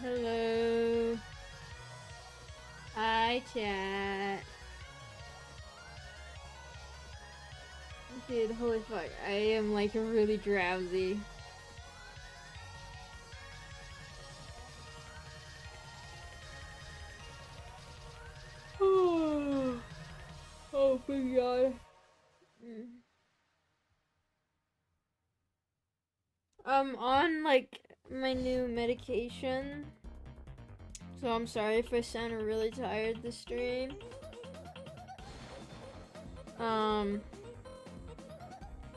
Hello. Hi, chat. Dude, holy fuck. I am like really drowsy. Oh my god. I'm on like my new medication. So I'm sorry if I sound really tired this stream.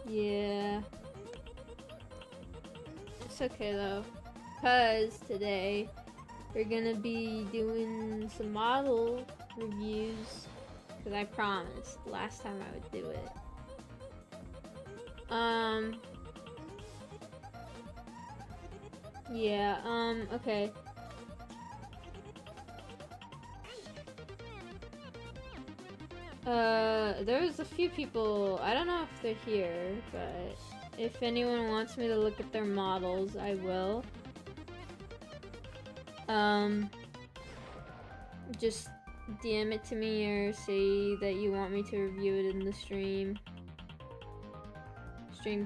Yeah. It's okay though. Cause today we're gonna be doing some model reviews. Cause I promised last time I would do it. Yeah, okay. There's a few people, I don't know if they're here, but if anyone wants me to look at their models, I will. Just DM it to me or say that you want me to review it in the stream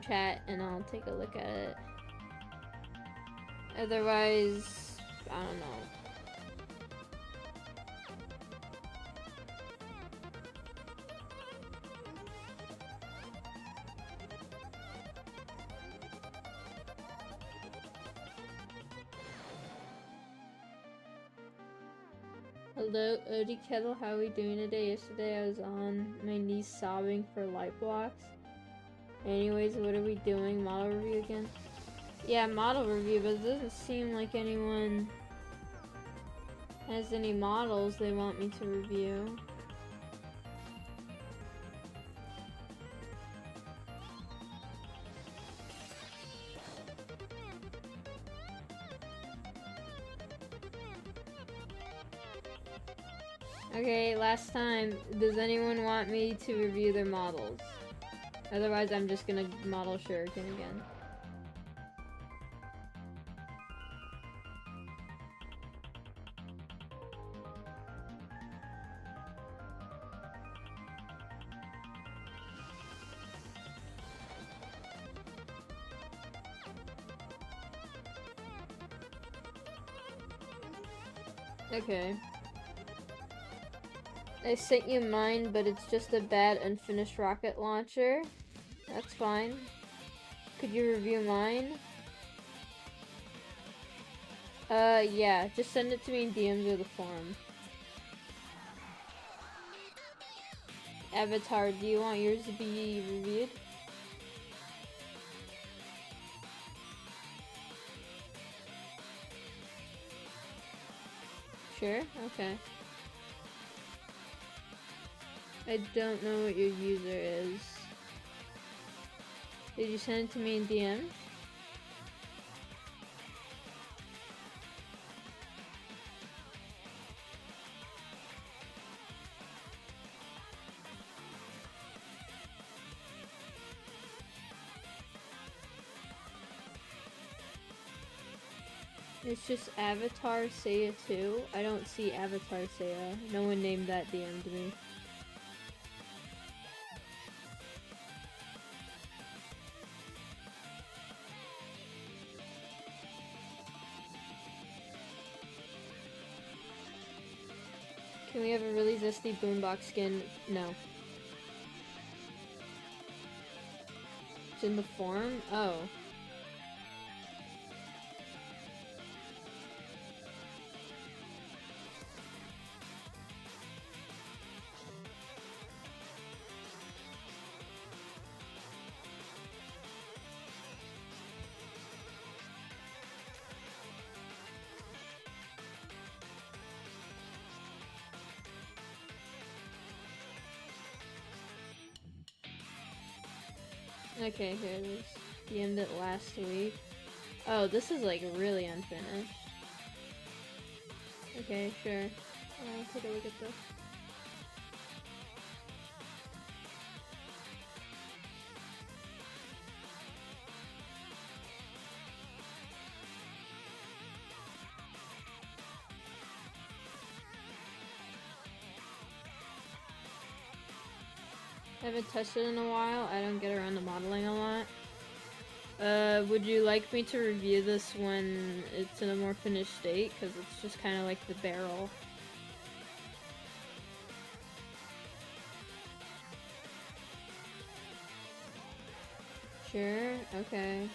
chat, and I'll take a look at it. Otherwise, I don't know. Hello, Sodakettle, how are we doing today? Yesterday I was on my knees sobbing for light blocks. Anyways, what are we doing? Model review again? Yeah, model review, but it doesn't seem like anyone has any models they want me to review. Okay, last time, does anyone want me to review their models? Otherwise, I'm just gonna model Shuriken again. Okay. I sent you mine, but it's just a bad unfinished rocket launcher. That's fine. Could you review mine? Yeah. Just send it to me in DMs or the forum. Avatar, do you want yours to be reviewed? Sure? Okay. I don't know what your user is. Did you send it to me in DM? It's just Avatar Seiya 2. I don't see Avatar Seiya. No one named that DM'd me. Can we have a really zesty boombox skin? No. It's in the form? Oh. Okay, here it is. DM'd it last week. Oh, this is like really unfinished. Okay, sure. I'll take a look at this. I haven't touched it in a while. I don't get around to modeling a lot. Would you like me to review this when it's in a more finished state? Because it's just kind of like the barrel. Sure, okay.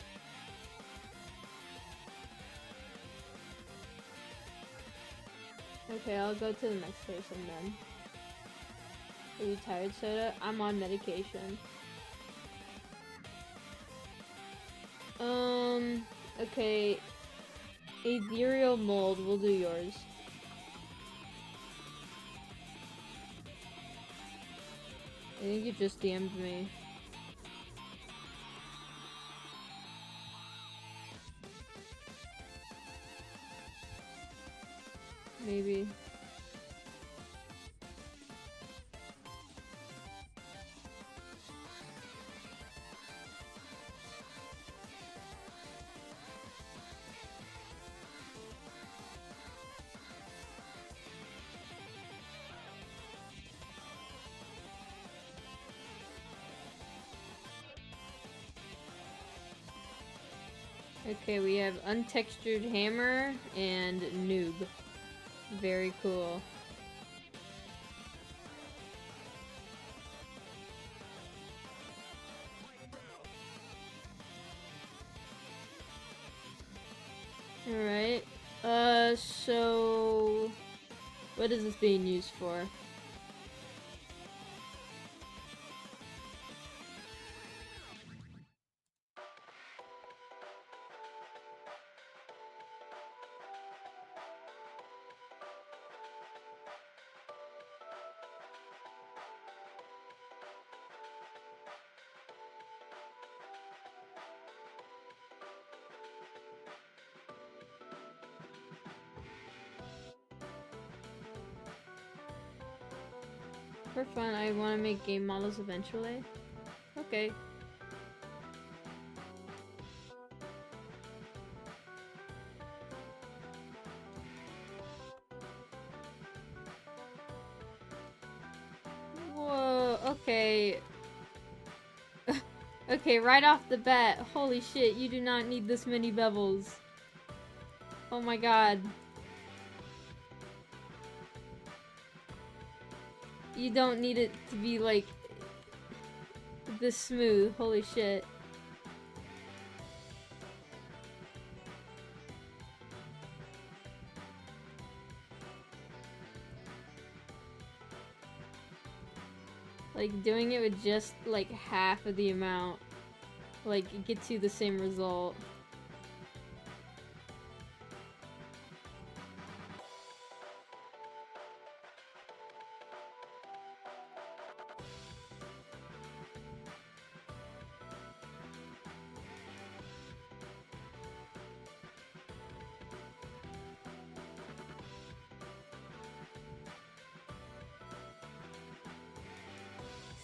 Okay, I'll go to the next person then. Are you tired, Soda? I'm on medication. Okay. Ethereal mold, we'll do yours. I think you just DM'd me. Maybe. Okay, we have untextured hammer and noob. Very cool. Alright. So what is this being used for? For fun, I want to make game models eventually. Okay. Whoa, okay. Okay, right off the bat, holy shit, you do not need this many bevels. Oh my god. You don't need it to be like this smooth, holy shit. Like doing it with just like half of the amount, like it gets you the same result.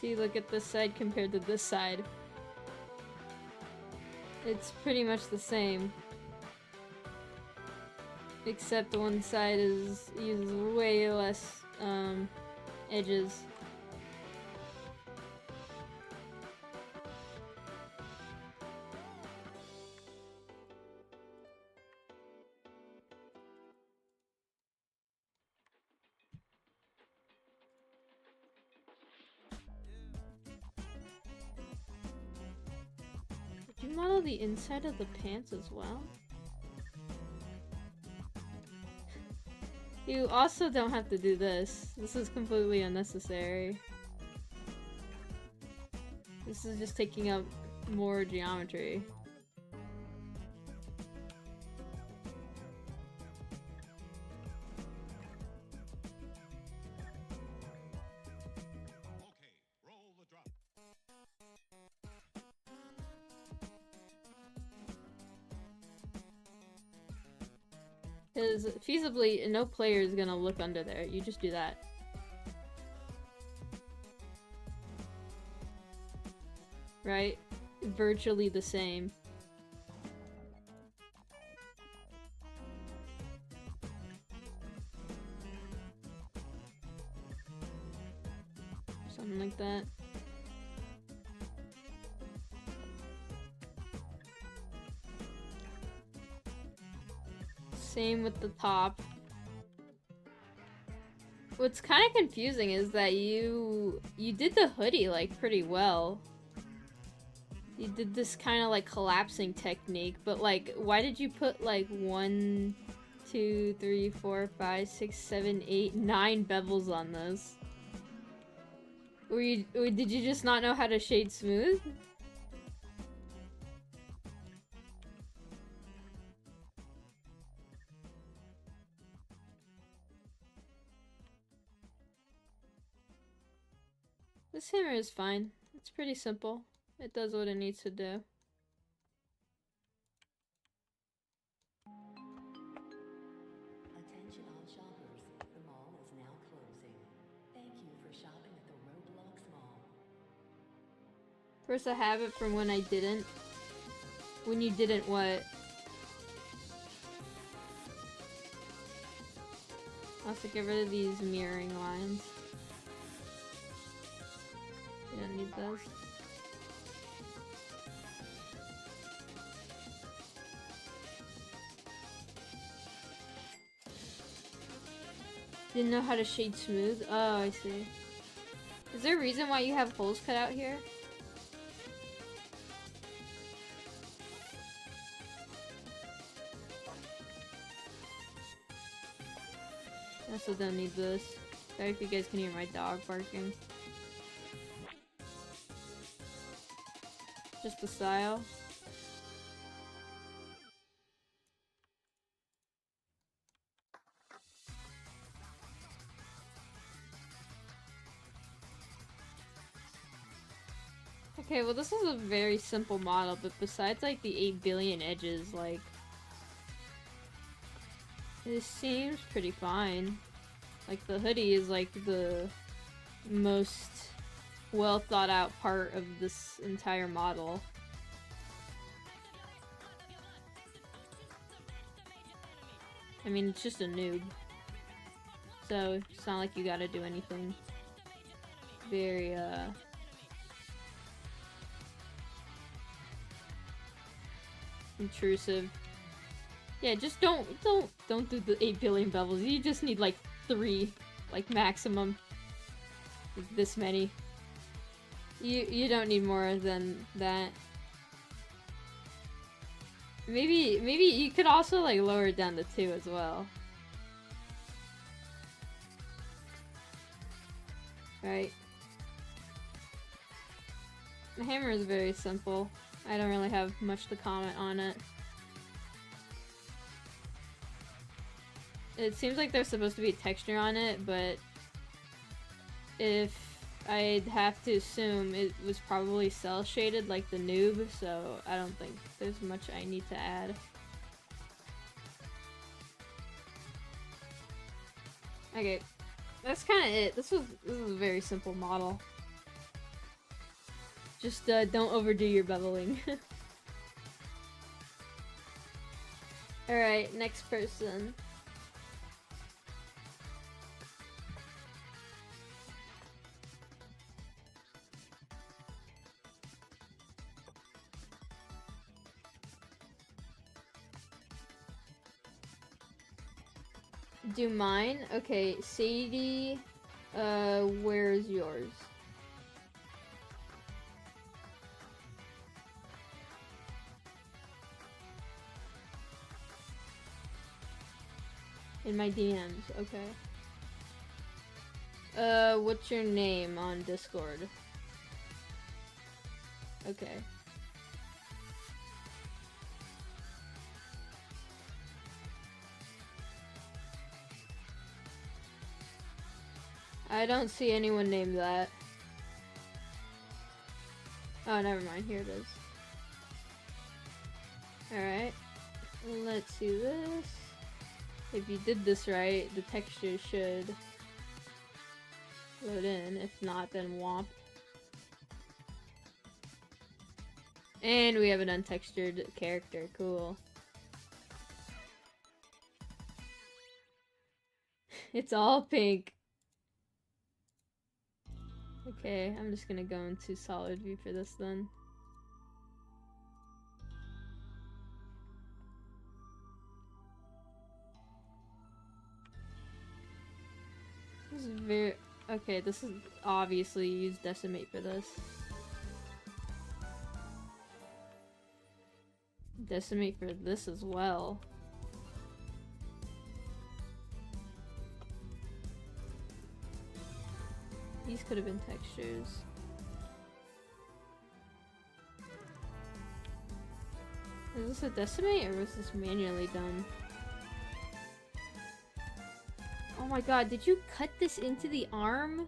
See, look at this side compared to this side. It's pretty much the same. Except one side uses way less edges. Did you model the inside of the pants as well? You also don't have to do this. This is completely unnecessary. This is just taking up more geometry. Because feasibly, no player is gonna look under there. You just do that. Right? Virtually the same. Something like that. Same with the top. What's kind of confusing is that you did the hoodie like pretty well. You did this kind of like collapsing technique, but like why did you put like 1, 2, 3, 4, 5, 6, 7, 8, 9 bevels on this? Did you just not know how to shade smooth? This hammer is fine. It's pretty simple. It does what it needs to do. Attention all shoppers. The mall is now closing. Thank you for shopping at the Roblox Mall. First I have it from when I didn't. When you didn't what? Also get rid of these mirroring lines. You don't need those. Didn't know how to shade smooth? Oh, I see. Is there a reason why you have holes cut out here? I also don't need this. Sorry if you guys can hear my dog barking. Just the style. Okay, well this is a very simple model, but besides like the 8 billion edges, like it seems pretty fine. Like the hoodie is like the most well thought out part of this entire model. I mean, it's just a noob. So, it's not like you gotta do anything very, intrusive. Yeah, just don't do the 8 billion bevels. You just need like 3, like maximum. Like this many. You don't need more than that. Maybe you could also like lower it down to 2 as well. Right. The hammer is very simple. I don't really have much to comment on it. It seems like there's supposed to be texture on it, but if I'd have to assume it was probably cell shaded like the noob, so I don't think there's much I need to add. Okay, that's kind of it. This is a very simple model. Just don't overdo your beveling. Alright, next person. do mine? Okay, Sadie, where's yours? In my DMs, okay. What's your name on Discord? Okay. I don't see anyone named that. Oh, never mind. Here it is. Alright. Let's see this. If you did this right, the texture should load in. If not, then womp. And we have an untextured character. Cool. It's all pink. Okay, I'm just gonna go into solid view for this then. This is very... Okay, this is obviously use decimate for this. Decimate for this as well. These could have been textures. Is this a decimate or was this manually done? Oh my god, did you cut this into the arm?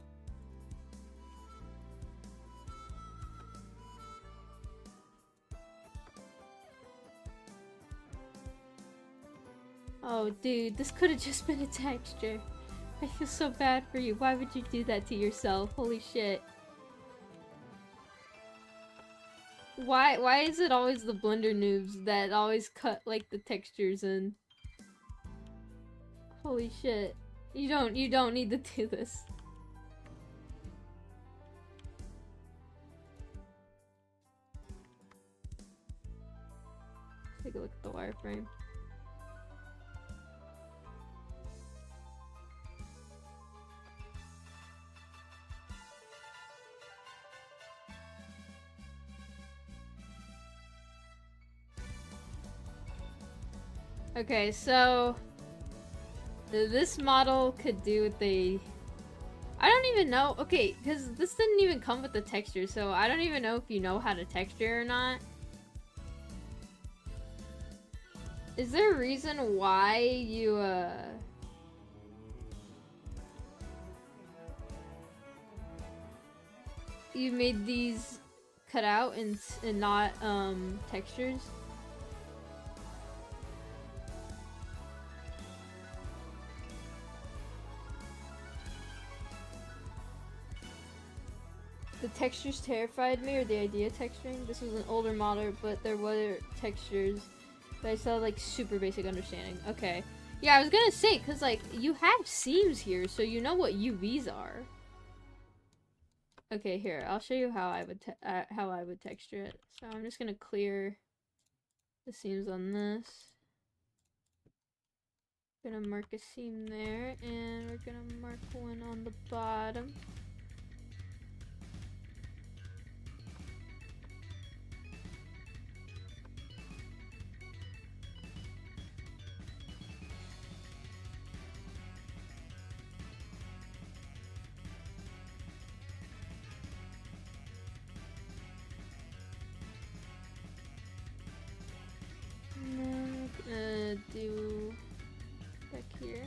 Oh dude, this could have just been a texture. I feel so bad for you. Why would you do that to yourself? Holy shit. Why is it always the Blender noobs that always cut like the textures in? Holy shit. You don't need to do this. Take a look at the wireframe. Okay, so this model could do what they... I don't even know. Okay, because this didn't even come with the texture, so I don't even know if you know how to texture or not. Is there a reason why you, you made these cut out and not, textures? The textures terrified me, or the idea of texturing. This was an older model, but there were textures. But I saw like super basic understanding. Okay. Yeah, I was gonna say, cause like you have seams here, so you know what UVs are. Okay, here I'll show you how I would texture it. So I'm just gonna clear the seams on this. Gonna mark a seam there, and we're gonna mark one on the bottom. Do back here.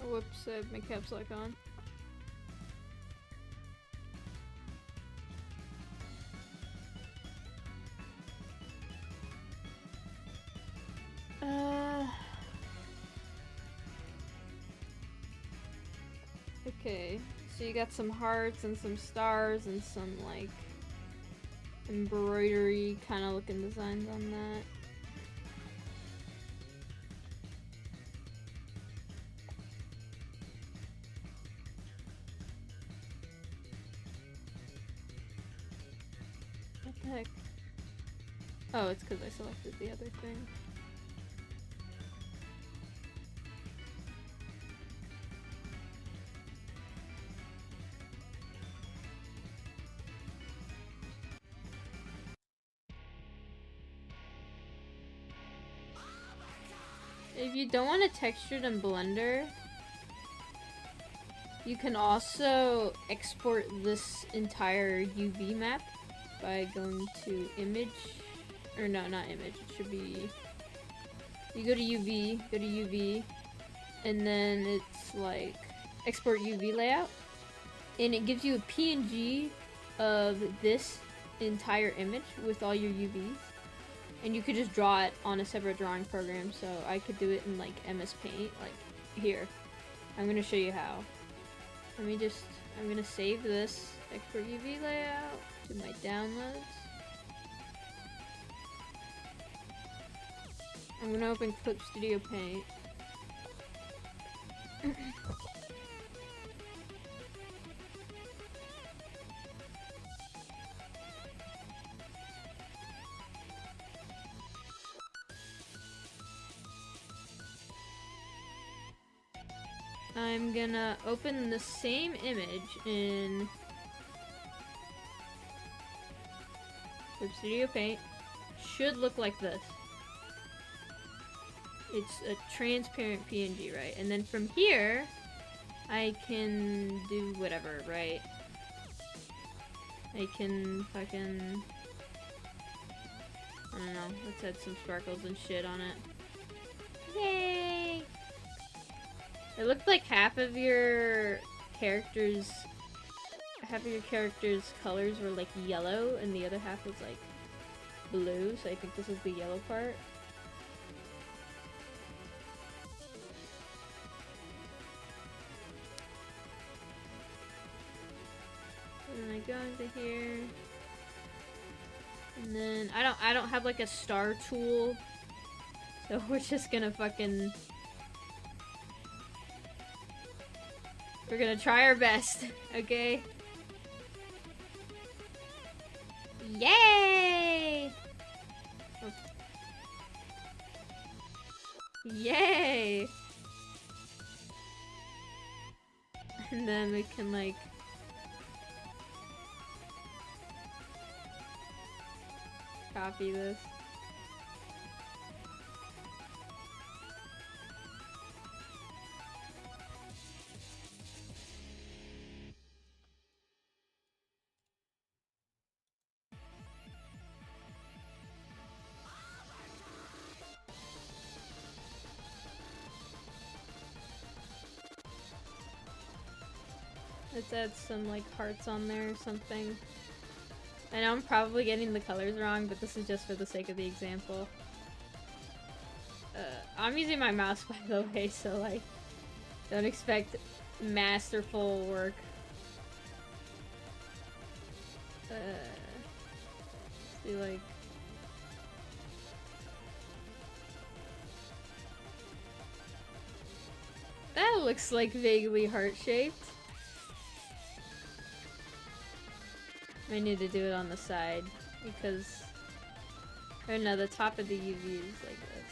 Oh, whoops, I have my caps lock on. Okay, so you got some hearts and some stars and some, like, embroidery kind of looking designs on that. What the heck? Oh, it's because I selected the other thing. If you don't want to texture it in Blender, you can also export this entire UV map by going to image, or no, not image, it should be, you go to UV, and then it's like export UV layout, and it gives you a PNG of this entire image with all your UVs. And you could just draw it on a separate drawing program, so I could do it in like MS Paint, like here. I'm gonna show you how. I'm gonna save this export UV layout to my downloads. I'm gonna open Clip Studio Paint. I'm gonna open the same image in Clip Studio Paint. Should look like this. It's a transparent PNG, right? And then from here, I can do whatever, right? I can fucking, I don't know, let's add some sparkles and shit on it. Yay! It looked like half of your character's colors were like yellow and the other half was like blue, so I think this is the yellow part. And then I go into here. And then I don't have like a star tool. So we're just gonna fucking, we're gonna try our best, okay? Yay! Oh. Yay! And then we can like copy this. Let's add some like hearts on there or something. I know I'm probably getting the colors wrong, but this is just for the sake of the example. I'm using my mouse by the way, so like, don't expect masterful work. See like, that looks like vaguely heart-shaped. I need to do it on the side because, or no, the top of the UV is like this.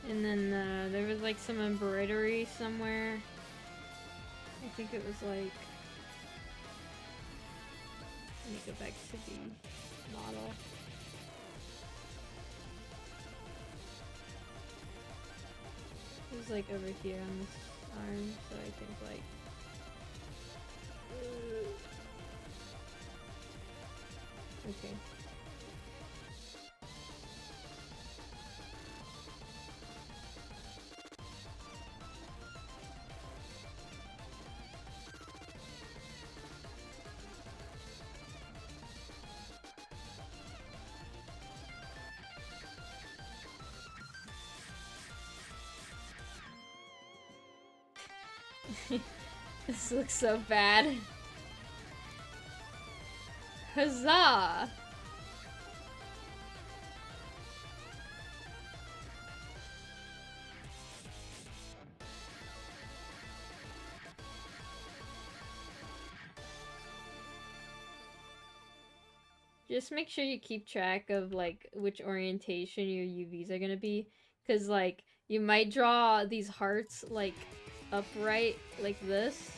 And then there was like some embroidery somewhere. I think it was like, let me go back to the model. It was like over here on this arm, so I think like, Okay. This looks so bad. Huzzah! Just make sure you keep track of like which orientation your UVs are gonna be, cause like you might draw these hearts like upright like this,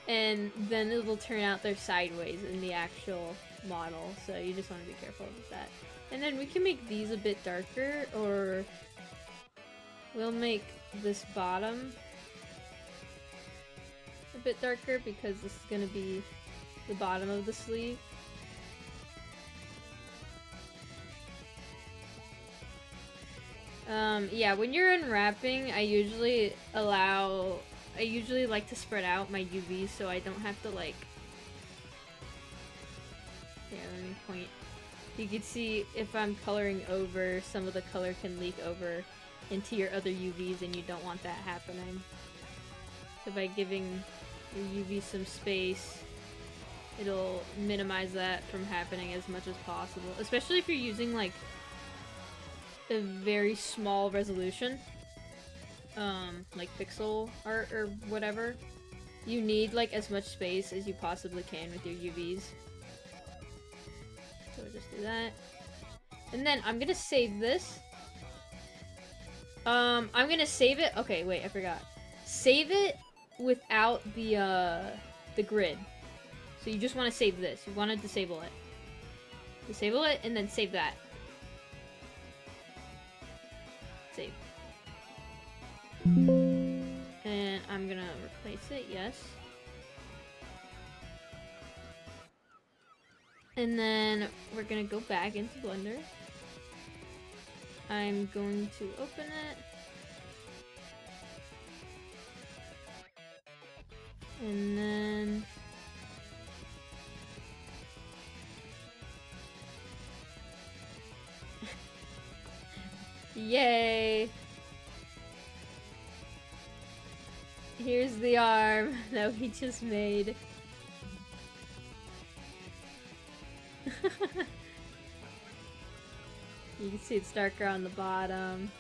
and then it will turn out they're sideways in the actual model. So you just want to be careful with that. And then we can make these a bit darker, or we'll make this bottom a bit darker because this is gonna be the bottom of the sleeve. Yeah, when you're unwrapping, I usually like to spread out my UVs so I don't have to like... Yeah, let me point. You can see if I'm coloring over, some of the color can leak over into your other UVs and you don't want that happening. So by giving your UV some space, it'll minimize that from happening as much as possible. Especially if you're using like a very small resolution, like pixel art or whatever. You need like as much space as you possibly can with your UVs. So just do that. And then I'm gonna save this. I'm gonna save it. Okay, wait, I forgot. Save it without the grid. So you just want to save this. You want to disable it. Disable it and then save that. Save. And I'm gonna replace it, yes. And then we're gonna go back into Blender. I'm going to open it. And then... Yay! Here's the arm that we just made. You can see it's darker on the bottom.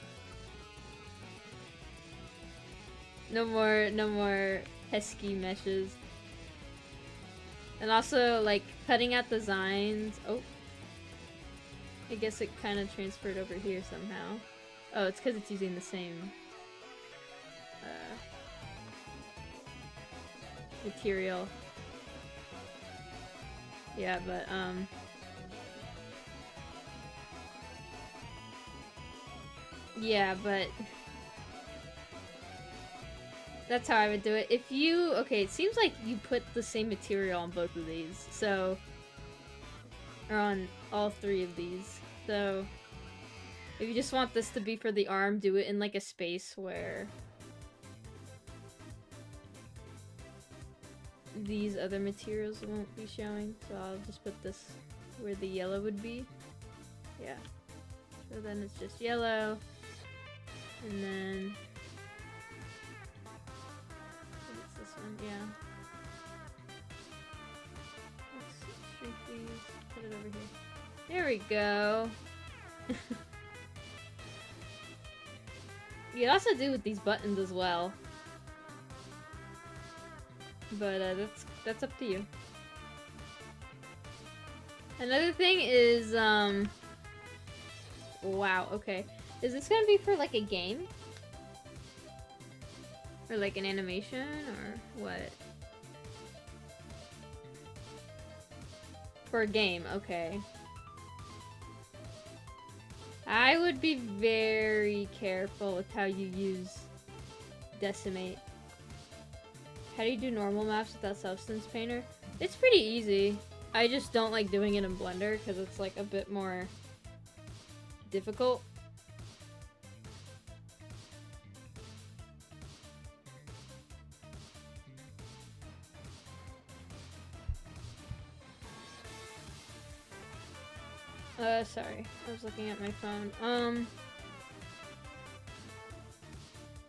No more pesky meshes. And also, like, cutting out designs. Oh. I guess it kind of transferred over here somehow. Oh, it's because it's using the same material. Yeah, but yeah, but that's how I would do it. If you... Okay, it seems like you put the same material on both of these, so... Or on all three of these. So, if you just want this to be for the arm, do it in like a space where these other materials won't be showing. So I'll just put this where the yellow would be. Yeah. So then it's just yellow. And then... I think it's this one, yeah. Let's shrink these. Put it over here. There we go. You can also do with these buttons as well. But that's up to you. Another thing is wow, okay. Is this gonna be for like a game? Or like an animation or what? For a game, okay. I would be very careful with how you use Decimate. How do you do normal maps without Substance Painter? It's pretty easy. I just don't like doing it in Blender because it's like a bit more difficult. Sorry. I was looking at my phone.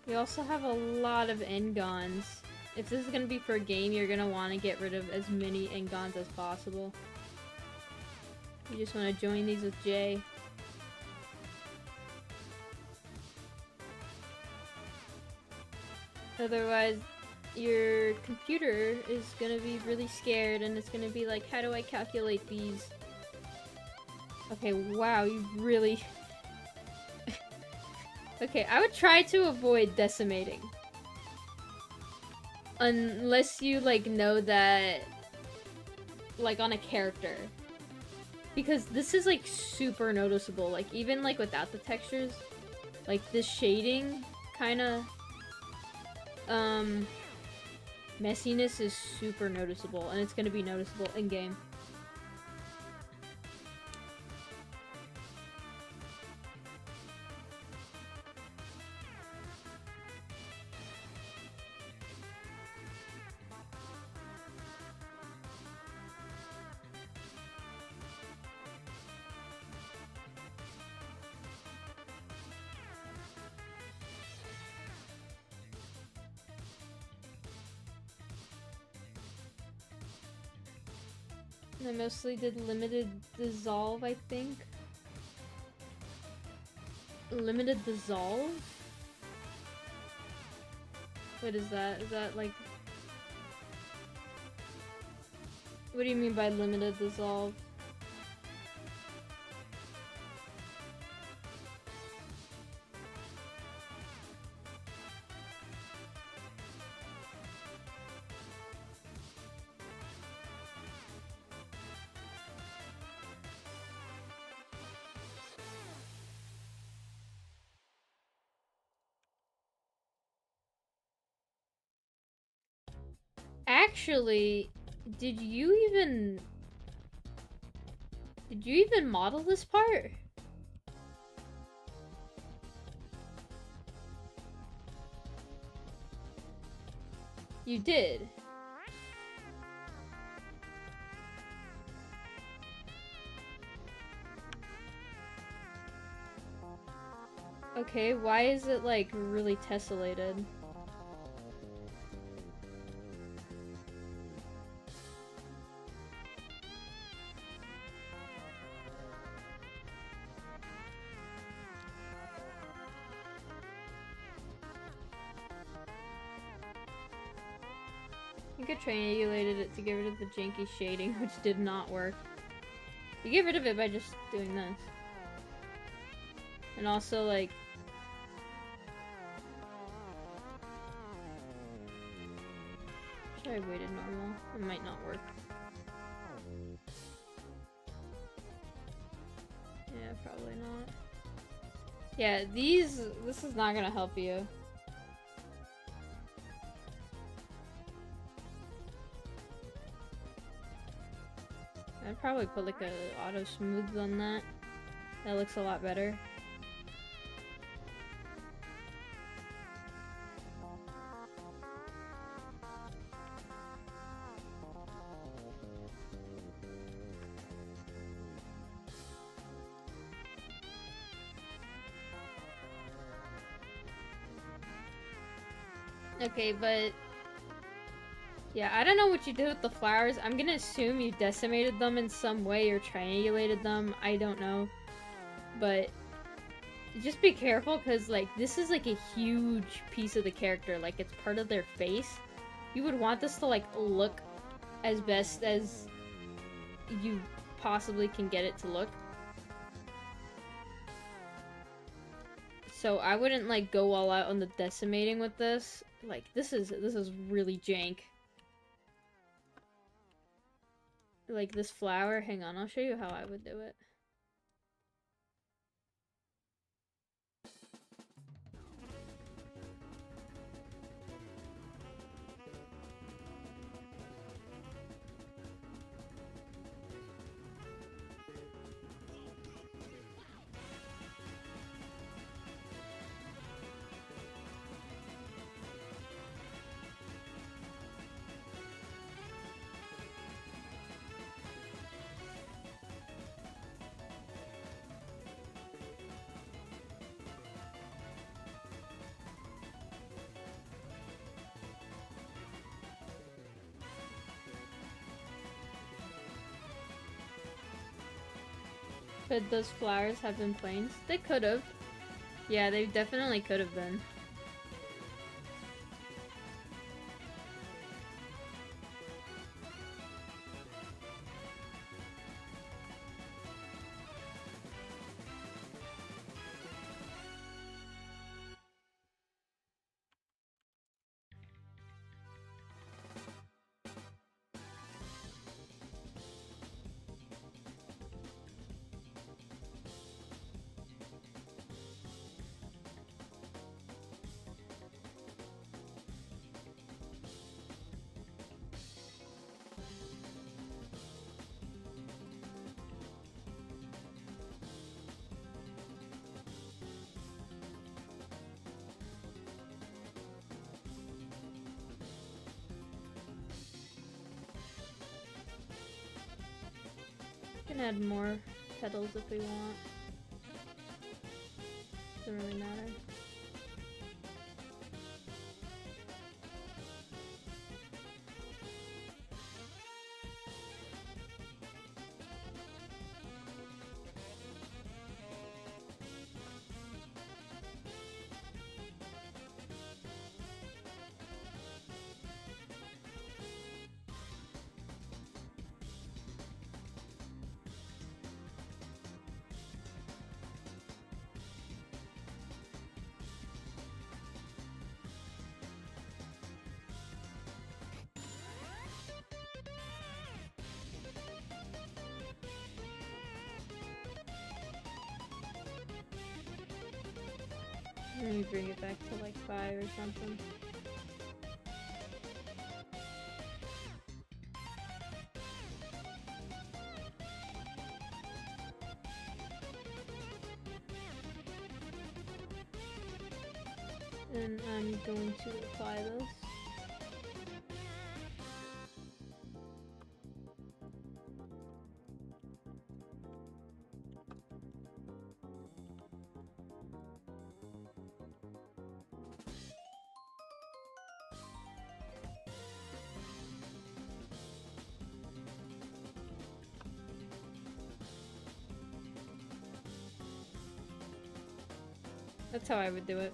You also have a lot of Engons. If this is gonna be for a game, you're gonna want to get rid of as many Engons as possible. You just want to join these with J. Otherwise, your computer is gonna be really scared and it's gonna be like, how do I calculate these? Okay, wow, you really... Okay, I would try to avoid decimating. Unless you, like, know that... Like, on a character. Because this is, like, super noticeable. Like, even, like, without the textures. Like, this shading, kinda... messiness is super noticeable. And it's gonna be noticeable in-game. I mostly did limited dissolve, I think. Limited dissolve? What is that? Is that like... What do you mean by limited dissolve? Actually, did you even model this part? You did. Okay, why is it like really tessellated? I think I triangulated it to get rid of the janky shading, which did not work. You get rid of it by just doing this. And also, like... Try weighted normal. It might not work. Yeah, probably not. Yeah, this is not gonna help you. I'd probably put like a auto smooth on that. That looks a lot better. Okay, but yeah, I don't know what you did with the flowers. I'm gonna assume you decimated them in some way or triangulated them. I don't know. But just be careful because, like, this is like a huge piece of the character. Like, it's part of their face. You would want this to, like, look as best as you possibly can get it to look. So I wouldn't, like, go all out on the decimating with this. Like, this is really jank. Like, this flower, hang on, I'll show you how I would do it. Could those flowers have been planes? They could have. Yeah, they definitely could have been. We can add more petals if we want. Doesn't really matter. Let me bring it back to like 5 or something. And I'm going to apply this. That's how I would do it.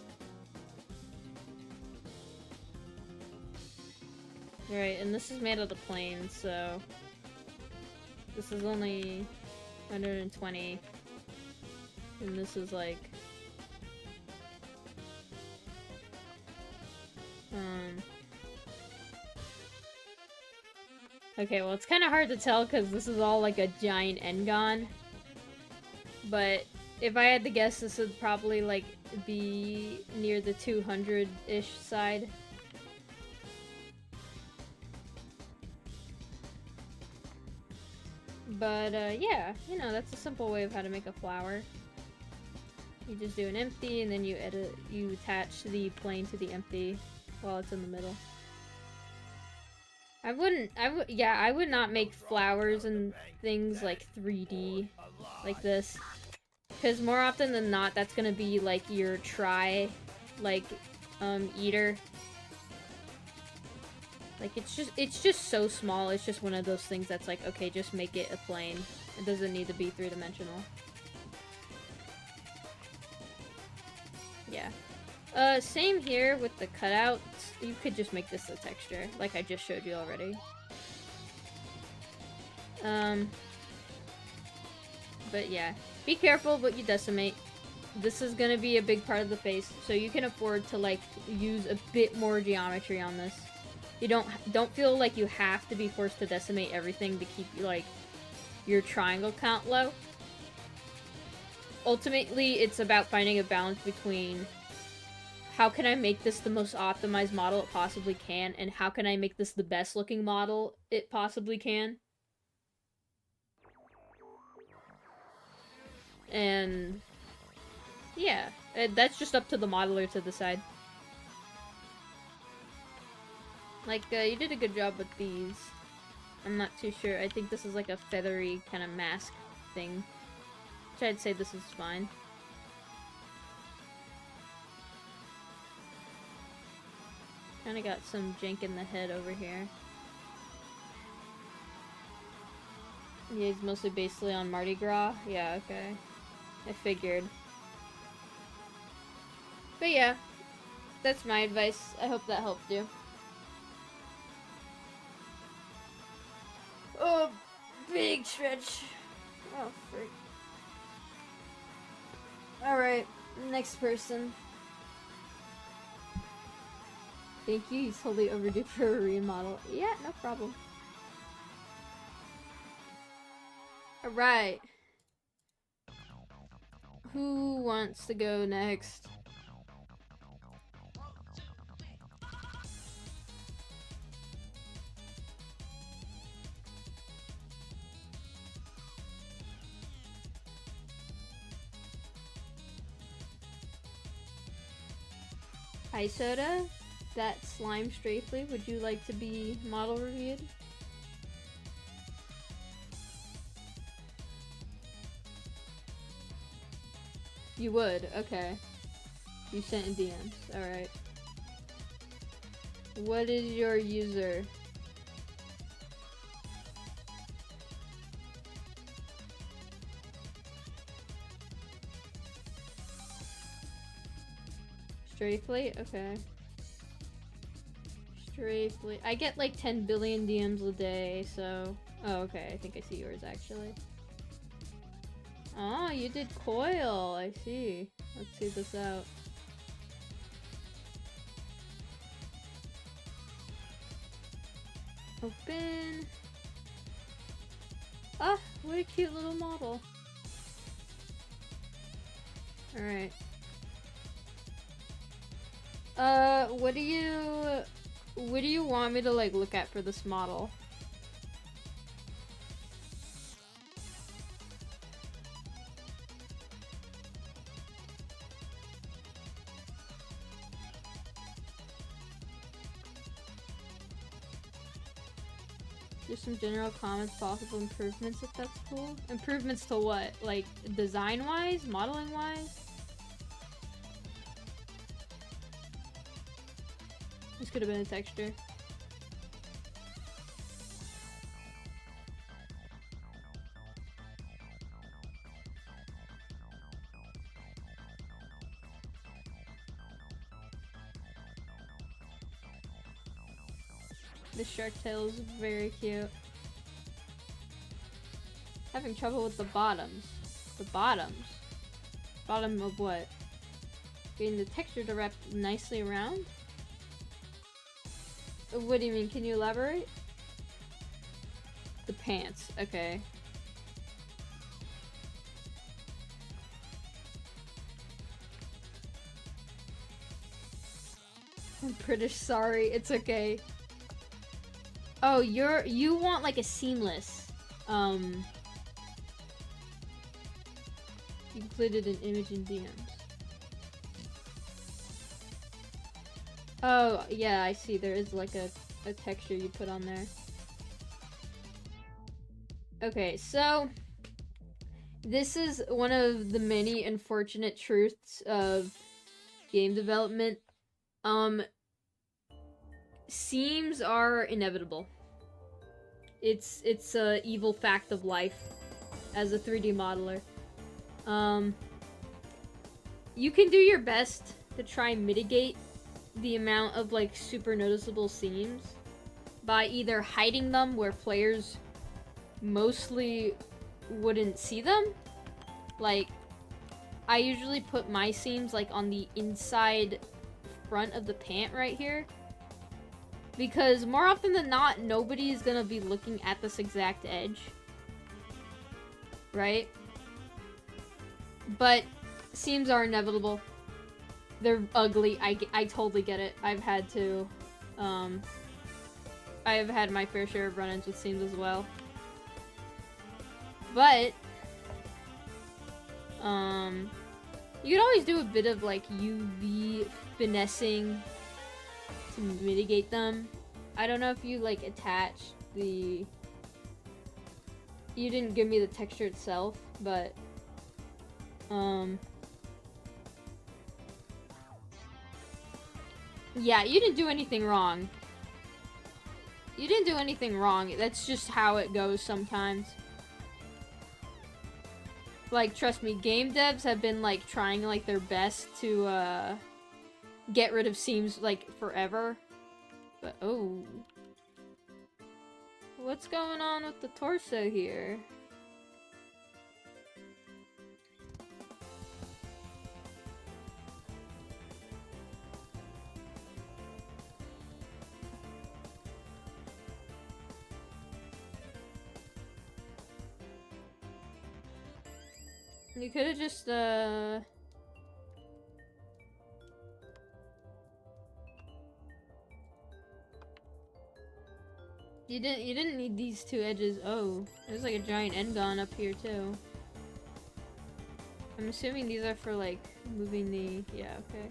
Right, and this is made out of planes, so this is only 120, and this is like okay, well it's kind of hard to tell because this is all like a giant Engon, but if I had to guess, this would probably like be near the 200-ish side. But yeah, you know, that's a simple way of how to make a flower. You just do an empty and then you attach the plane to the empty while it's in the middle. I would not make flowers and things like 3D like this. Because more often than not, that's gonna be like your eater. Like it's just so small. It's just one of those things that's like, okay, just make it a plane. It doesn't need to be 3-dimensional. Yeah. Same here with the cutouts. You could just make this a texture, like I just showed you already. But yeah, be careful what you decimate. This is gonna be a big part of the face, so you can afford to like use a bit more geometry on this. You don't feel like you have to be forced to decimate everything to keep like your triangle count low. Ultimately, it's about finding a balance between how can I make this the most optimized model it possibly can, and how can I make this the best looking model it possibly can. And yeah, that's just up to the modeler to decide. Like, you did a good job with these. I'm not too sure. I think this is like a feathery kind of mask thing. Which I'd say this is fine. Kinda got some jank in the head over here. Yeah, it's mostly basically on Mardi Gras. Yeah, okay. I figured. But yeah, that's my advice. I hope that helped you. Oh, big stretch. Oh, frick. Alright, next person. Thank you, he's totally overdue for a remodel. Yeah, no problem. Alright. Who wants to go next? Hi Soda, that slime strafely, would you like to be model reviewed? You would, okay. You sent in DMs, alright. What is your user? Strafely? Okay. Strafely. I get like 10 billion DMs a day, so... Oh, okay, I think I see yours actually. Oh, you did coil, I see. Let's see this out. Open. Ah, what a cute little model. Alright. What do you want me to like look at for this model? Just some general comments, possible improvements if that's cool. Improvements to what? Like design-wise? Modeling-wise? This could have been a texture. The shark tail is very cute. Having trouble with the bottoms. The bottoms? Bottom of what? Getting the texture to wrap nicely around? What do you mean? Can you elaborate? The pants. Okay. I'm British, sorry. It's okay. Oh, you want like a seamless. You included an image in DMs. Oh, yeah, I see. There is like a texture you put on there. Okay, so this is one of the many unfortunate truths of game development. Seams are inevitable. It's a evil fact of life as a 3D modeler. You can do your best to try and mitigate the amount of like super noticeable seams by either hiding them where players mostly wouldn't see them. Like, I usually put my seams like on the inside front of the pant right here, because more often than not, nobody is gonna be looking at this exact edge, right? But seams are inevitable. They're ugly. I totally get it. I've had to, I have had my fair share of run-ins with seams as well. But, you can always do a bit of like UV finessing to mitigate them. I don't know if you like attached the... You didn't give me the texture itself, but yeah, you didn't do anything wrong. You didn't do anything wrong. That's just how it goes sometimes. Like, trust me, game devs have been, like, trying, like, their best to, get rid of seams, like, forever. But, oh. What's going on with the torso here? You could have just, You didn't need these two edges. Oh, there's like a giant end-gun up here too. I'm assuming these are for like moving the, yeah, okay.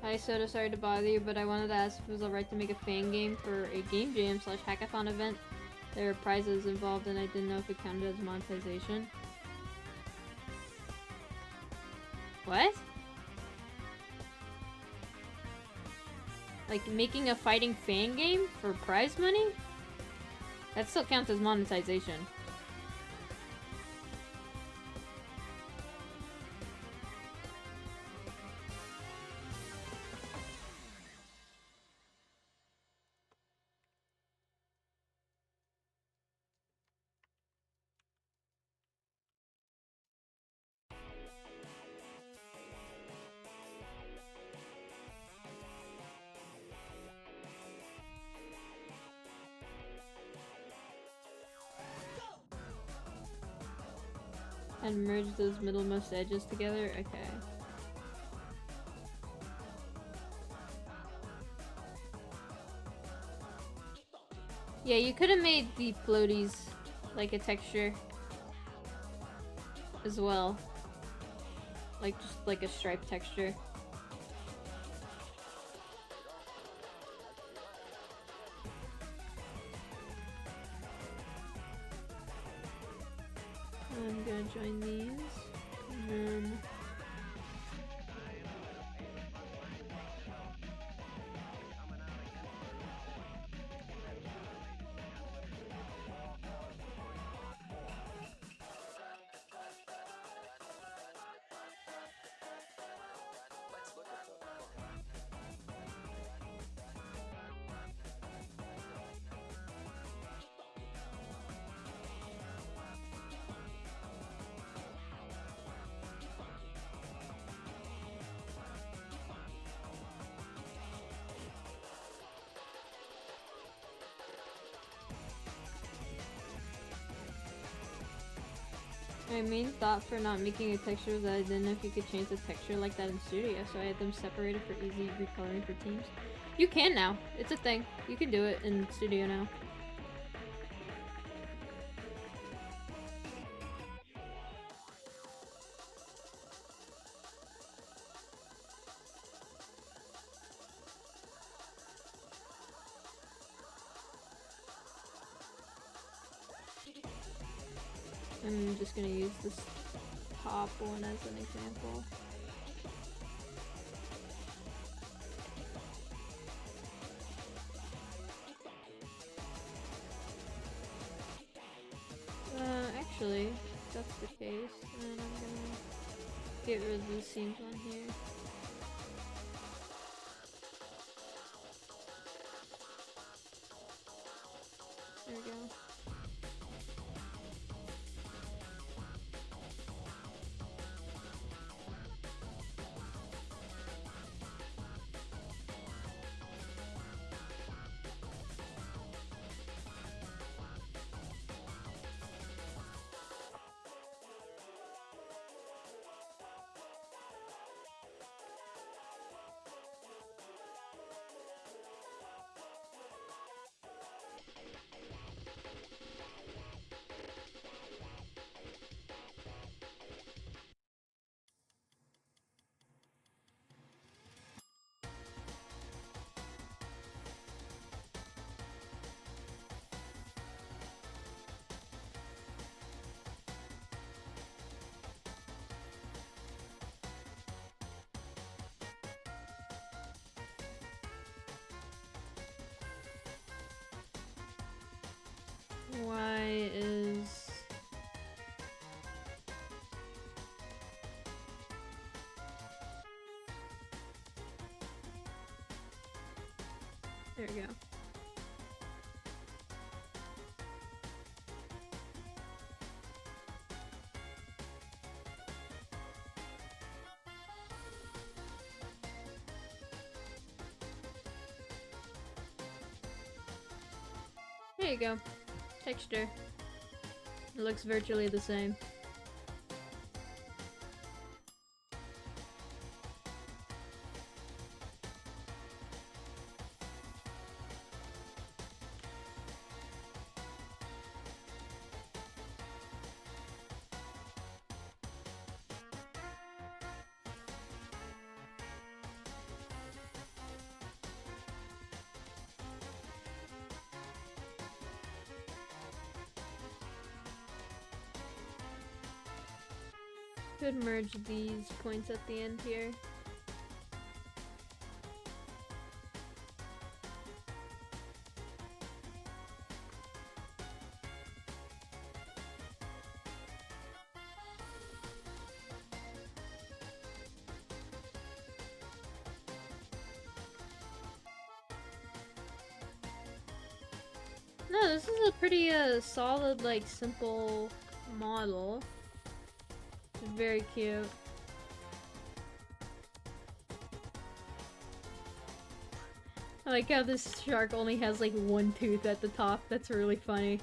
Hi Soda, sorry to bother you, but I wanted to ask if it was alright to make a fan game for a game jam / hackathon event. There are prizes involved and I didn't know if it counted as monetization. What? Like making a fighting fan game for prize money? That still counts as monetization. And merge those middlemost edges together? Okay. Yeah, you could have made the floaties like a texture as well. Like, just like a stripe texture. I'm gonna join these. And then... My main thought for not making a texture was that I didn't know if you could change the texture like that in Studio, so I had them separated for easy recoloring for teams. You can now. It's a thing. You can do it in Studio now. I'm just gonna use this top one as an example. Actually, if that's the case, then I'm gonna get rid of these seams on here. There we go. There we go. There you go. Texture. It looks virtually the same. Could merge these points at the end here. No, this is a pretty solid, like, simple model. It's very cute. I like how this shark only has like one tooth at the top. That's really funny.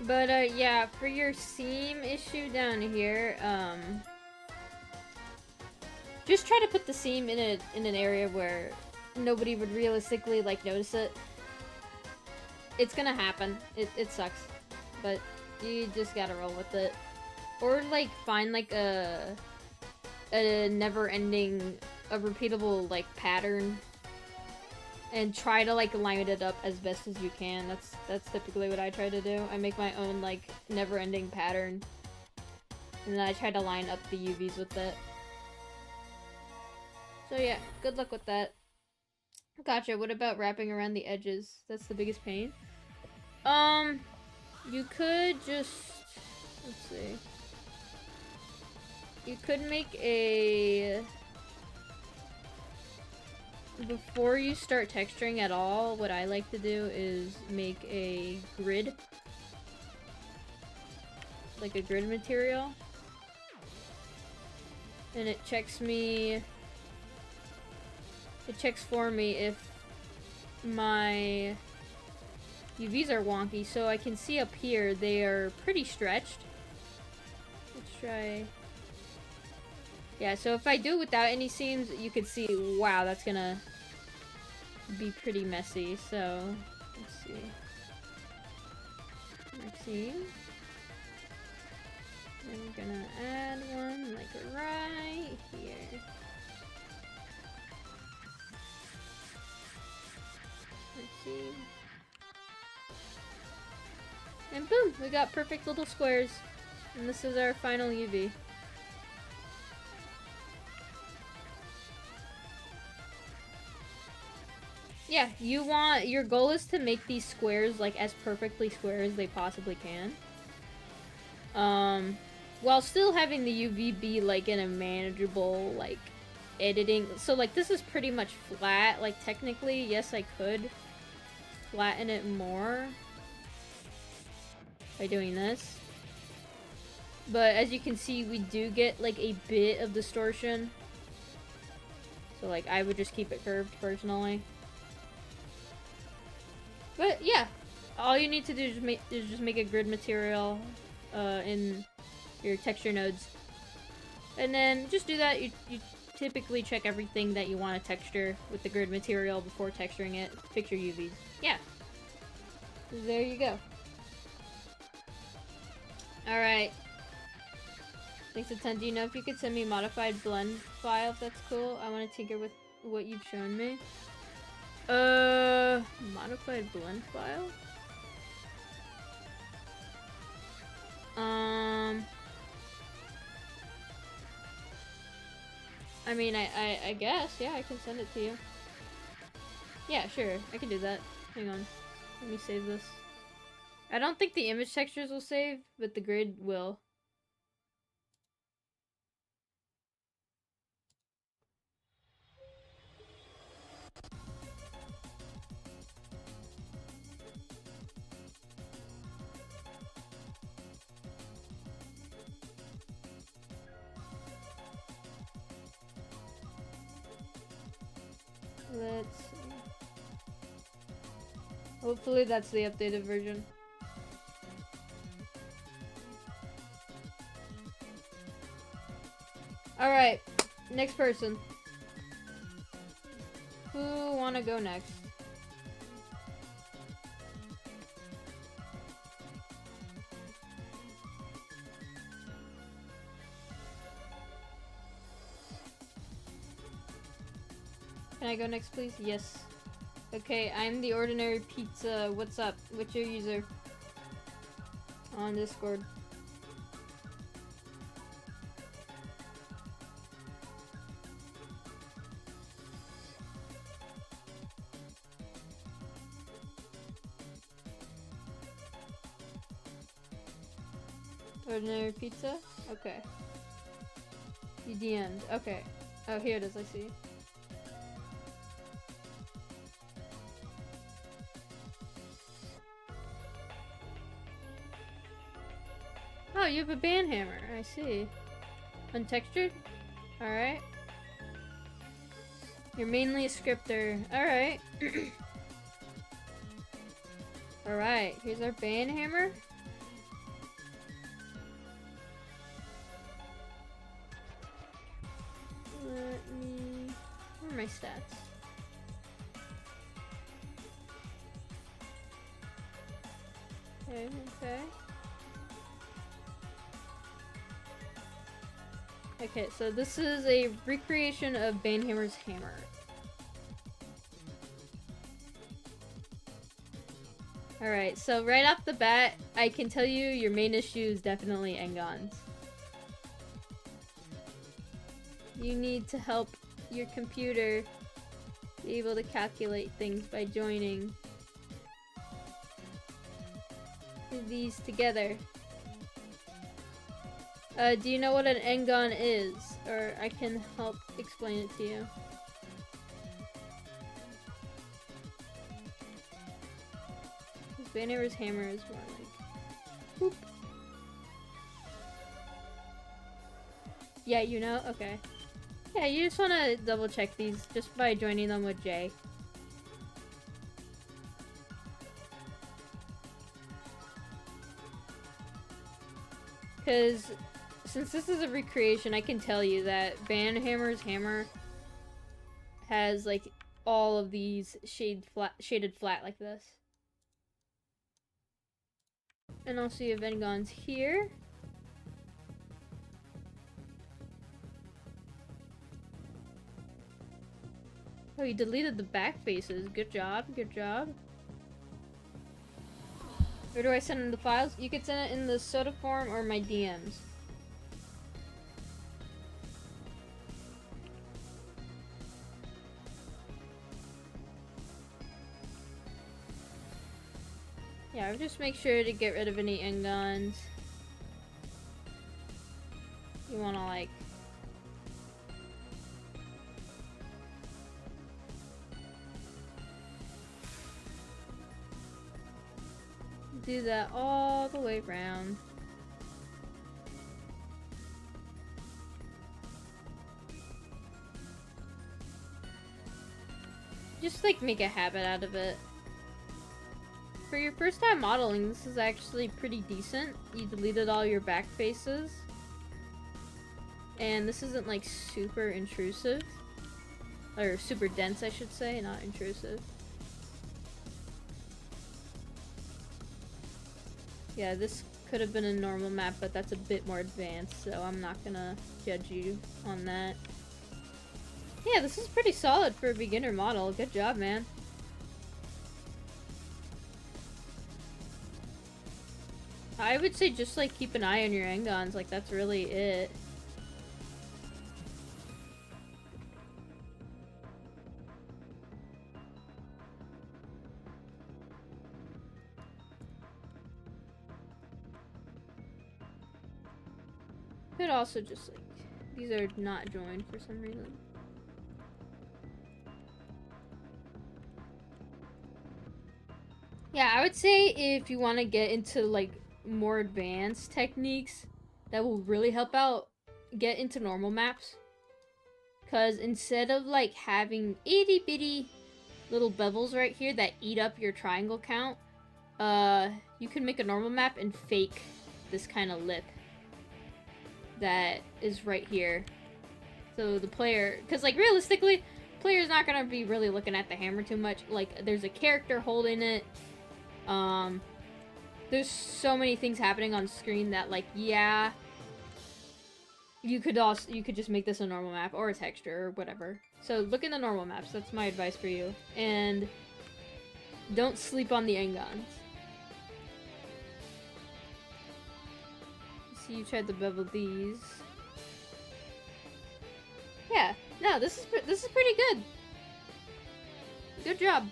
But yeah, for your seam issue down here, just try to put the seam in an area where nobody would realistically like notice it. It's gonna happen. It sucks, but you just gotta roll with it, or like find like a never-ending, a repeatable like pattern, and try to like line it up as best as you can. That's typically what I try to do. I make my own like never-ending pattern, and then I try to line up the UVs with it. So yeah, good luck with that. Gotcha, what about wrapping around the edges? That's the biggest pain. You could just... let's see. You could make a... before you start texturing at all, what I like to do is make a grid. Like a grid material. And it checks me... it checks for me if my UVs are wonky, so I can see up here they are pretty stretched. Let's try... yeah, so if I do it without any seams, you could see, wow, that's gonna be pretty messy, so let's see. Let's see. Then we're gonna add one, like, right here. Let's see. And boom! We got perfect little squares. And this is our final UV. Yeah, your goal is to make these squares like as perfectly square as they possibly can. While still having the UV be like in a manageable, like, editing. So like this is pretty much flat. Like technically, yes, I could flatten it more by doing this. But as you can see, we do get like a bit of distortion. So like I would just keep it curved personally. But yeah, all you need to do is just make a grid material in your texture nodes. And then just do that. You typically check everything that you want to texture with the grid material before texturing it. Fix your UVs. Yeah. There you go. Alright. Thanks a ton. Do you know if you could send me a modified blend file if that's cool? I want to tinker with what you've shown me. Modified blend file? I mean, I guess, yeah, I can send it to you. Yeah, sure, I can do that. Hang on. Let me save this. I don't think the image textures will save, but the grid will. Let's see. Hopefully that's the updated version. Alright, next person. Who wanna go next? Can I go next, please? Yes. Okay, I'm the ordinary pizza. What's up? What's your user? On Discord. Ordinary pizza? Okay. You DM'd. Okay. Oh, here it is. I see. Oh, you have a band hammer. I see. Untextured? Alright. You're mainly a scripter. Alright. Alright, here's our band hammer. Let me... Where are my stats? Okay, okay. Okay, so this is a recreation of Banhammer's hammer. Alright, so right off the bat, I can tell you your main issue is definitely Engons. You need to help your computer be able to calculate things by joining these together. Do you know what an Engon is? Or I can help explain it to you. Banner's hammer is more like... Whoop. Yeah, you know? Okay. Yeah, you just want to double check these just by joining them with J. Because since this is a recreation, I can tell you that Banhammer's hammer has like all of these shaded flat like this. And also you have Engons here. Oh, you deleted the back faces. Good job, good job. Where do I send in the files? You could send it in the soda form or my DMs. Yeah, I would just make sure to get rid of any Engons. You wanna like... do that all the way around. Just like make a habit out of it. For your first time modeling, this is actually pretty decent. You deleted all your back faces. And this isn't like super intrusive. Or super dense, I should say, not intrusive. Yeah, this could have been a normal map, but that's a bit more advanced, so I'm not gonna judge you on that. Yeah, this is pretty solid for a beginner model. Good job, man. I would say just like keep an eye on your Engons, like that's really it. could also just like, these are not joined for some reason. Yeah, I would say if you want to get into like more advanced techniques that will really help out, get into normal maps. Because instead of like having itty bitty little bevels right here that eat up your triangle count, you can make a normal map and fake this kind of lip that is right here. So the player, because like realistically, player's not gonna be really looking at the hammer too much. Like there's a character holding it. There's so many things happening on screen that like, yeah, you could just make this a normal map or a texture or whatever. So look in the normal maps. That's my advice for you. And don't sleep on the engons. See, you tried to bevel these. Yeah, no, this is pretty good. Good job.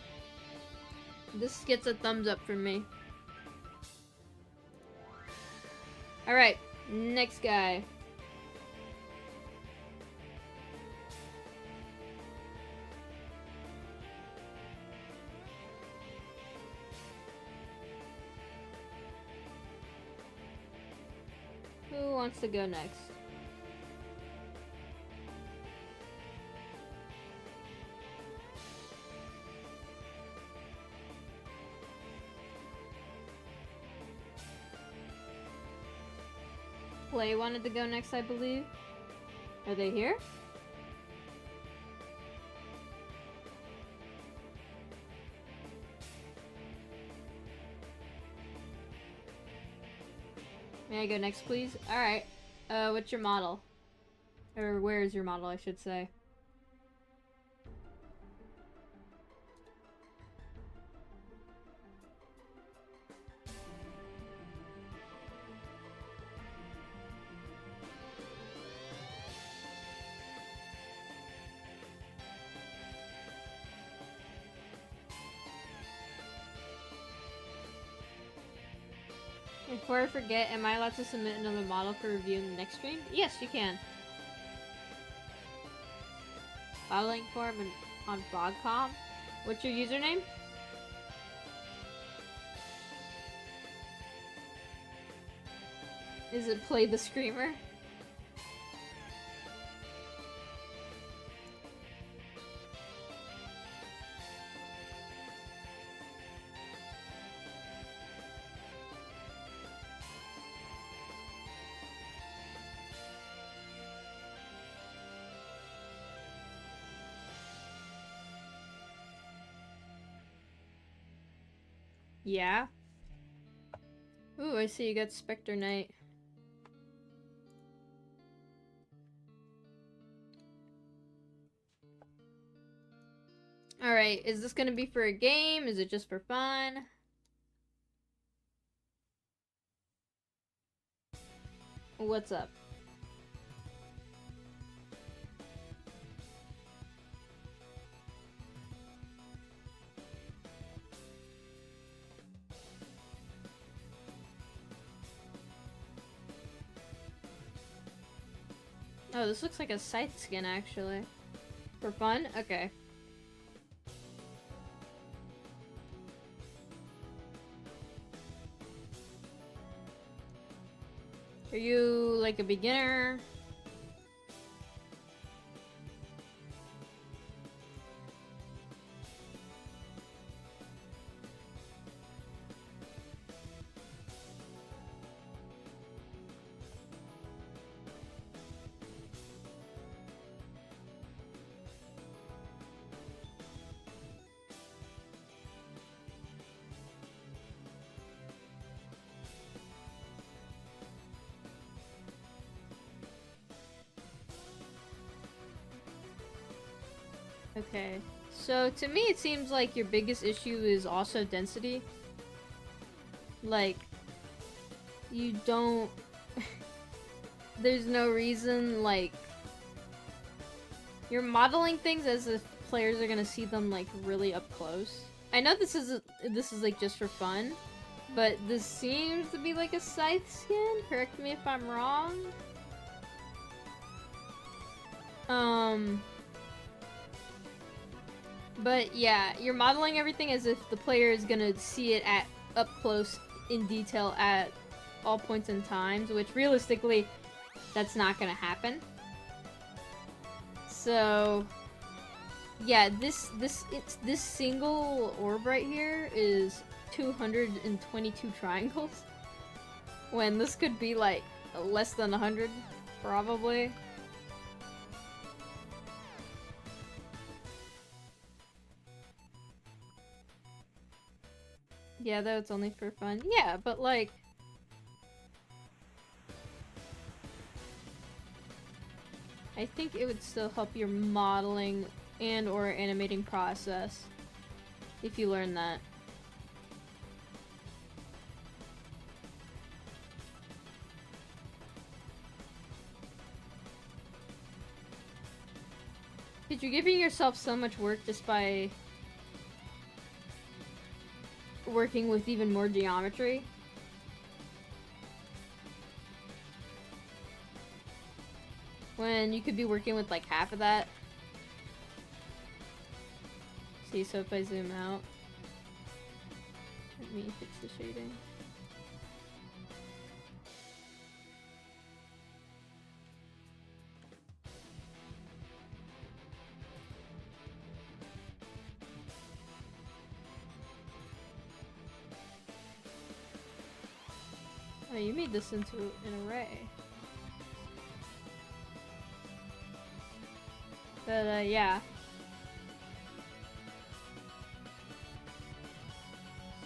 This gets a thumbs up from me. All right, next guy. Who wants to go next? Play wanted to go next, I believe. Are they here? May I go next, please? Alright. What's your model? Or where is your model, I should say. Before I forget, am I allowed to submit another model for review in the next stream? Yes, you can. Modeling form on Bogcom. What's your username? Is it Play the Screamer? Yeah. Ooh, I see you got Spectre Knight. Alright, is this gonna be for a game? Is it just for fun? What's up? Oh, this looks like a scythe skin, actually. For fun? Okay. Are you, like, a beginner? Okay, so to me it seems like your biggest issue is also density. Like, you don't... There's no reason, like... You're modeling things as if players are gonna see them, like, really up close. I know this is like, just for fun, but this seems to be like a scythe skin? Correct me if I'm wrong? But yeah, you're modeling everything as if the player is gonna see it at up close in detail at all points in times, which realistically, that's not gonna happen. So yeah, this single orb right here is 222 triangles, when this could be like less than 100, probably. Yeah, though it's only for fun. Yeah, but like... I think it would still help your modeling and or animating process if you learn that. Because you're giving yourself so much work just by working with even more geometry. When you could be working with like half of that. See, so if I zoom out, let me fix the shading. Oh, you made this into an array. But, yeah.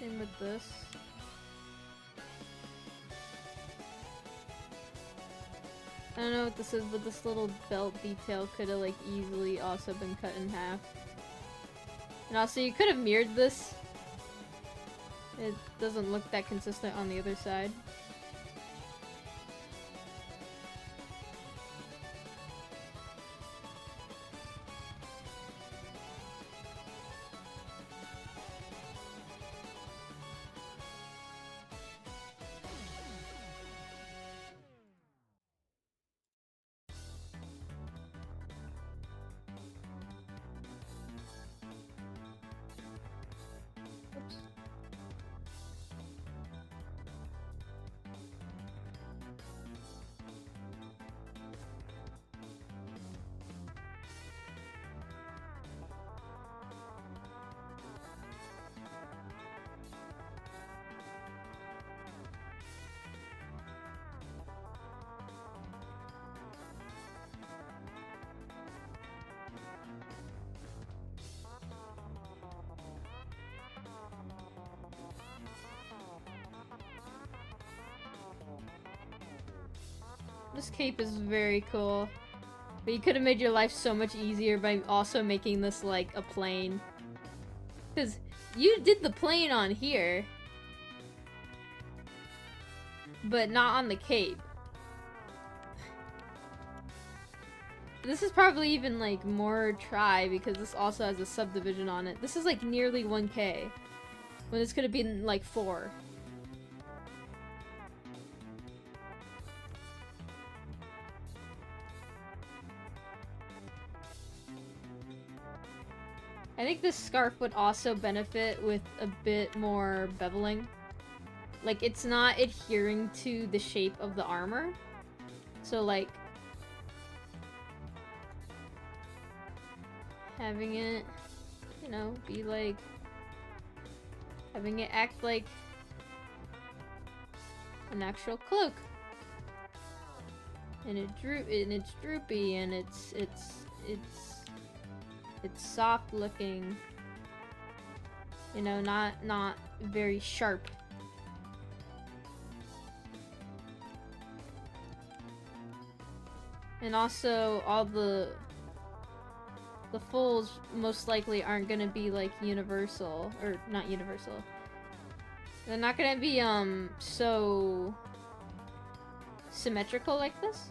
Same with this. I don't know what this is, but this little belt detail could have, like, easily also been cut in half. And also, you could have mirrored this. It doesn't look that consistent on the other side. Oops. This cape is very cool. But you could have made your life so much easier by also making this like a plane. Because you did the plane on here, but not on the cape. This is probably even like more try because this also has a subdivision on it. This is like nearly 1K, when this could have been like 4. I think this scarf would also benefit with a bit more beveling. Like, it's not adhering to the shape of the armor. So, like, having it, you know, be like, having it act like an actual cloak. And it's droopy and it's soft looking, you know, not very sharp. And also all the folds most likely aren't gonna be like universal, or not universal. They're not gonna be so symmetrical like this.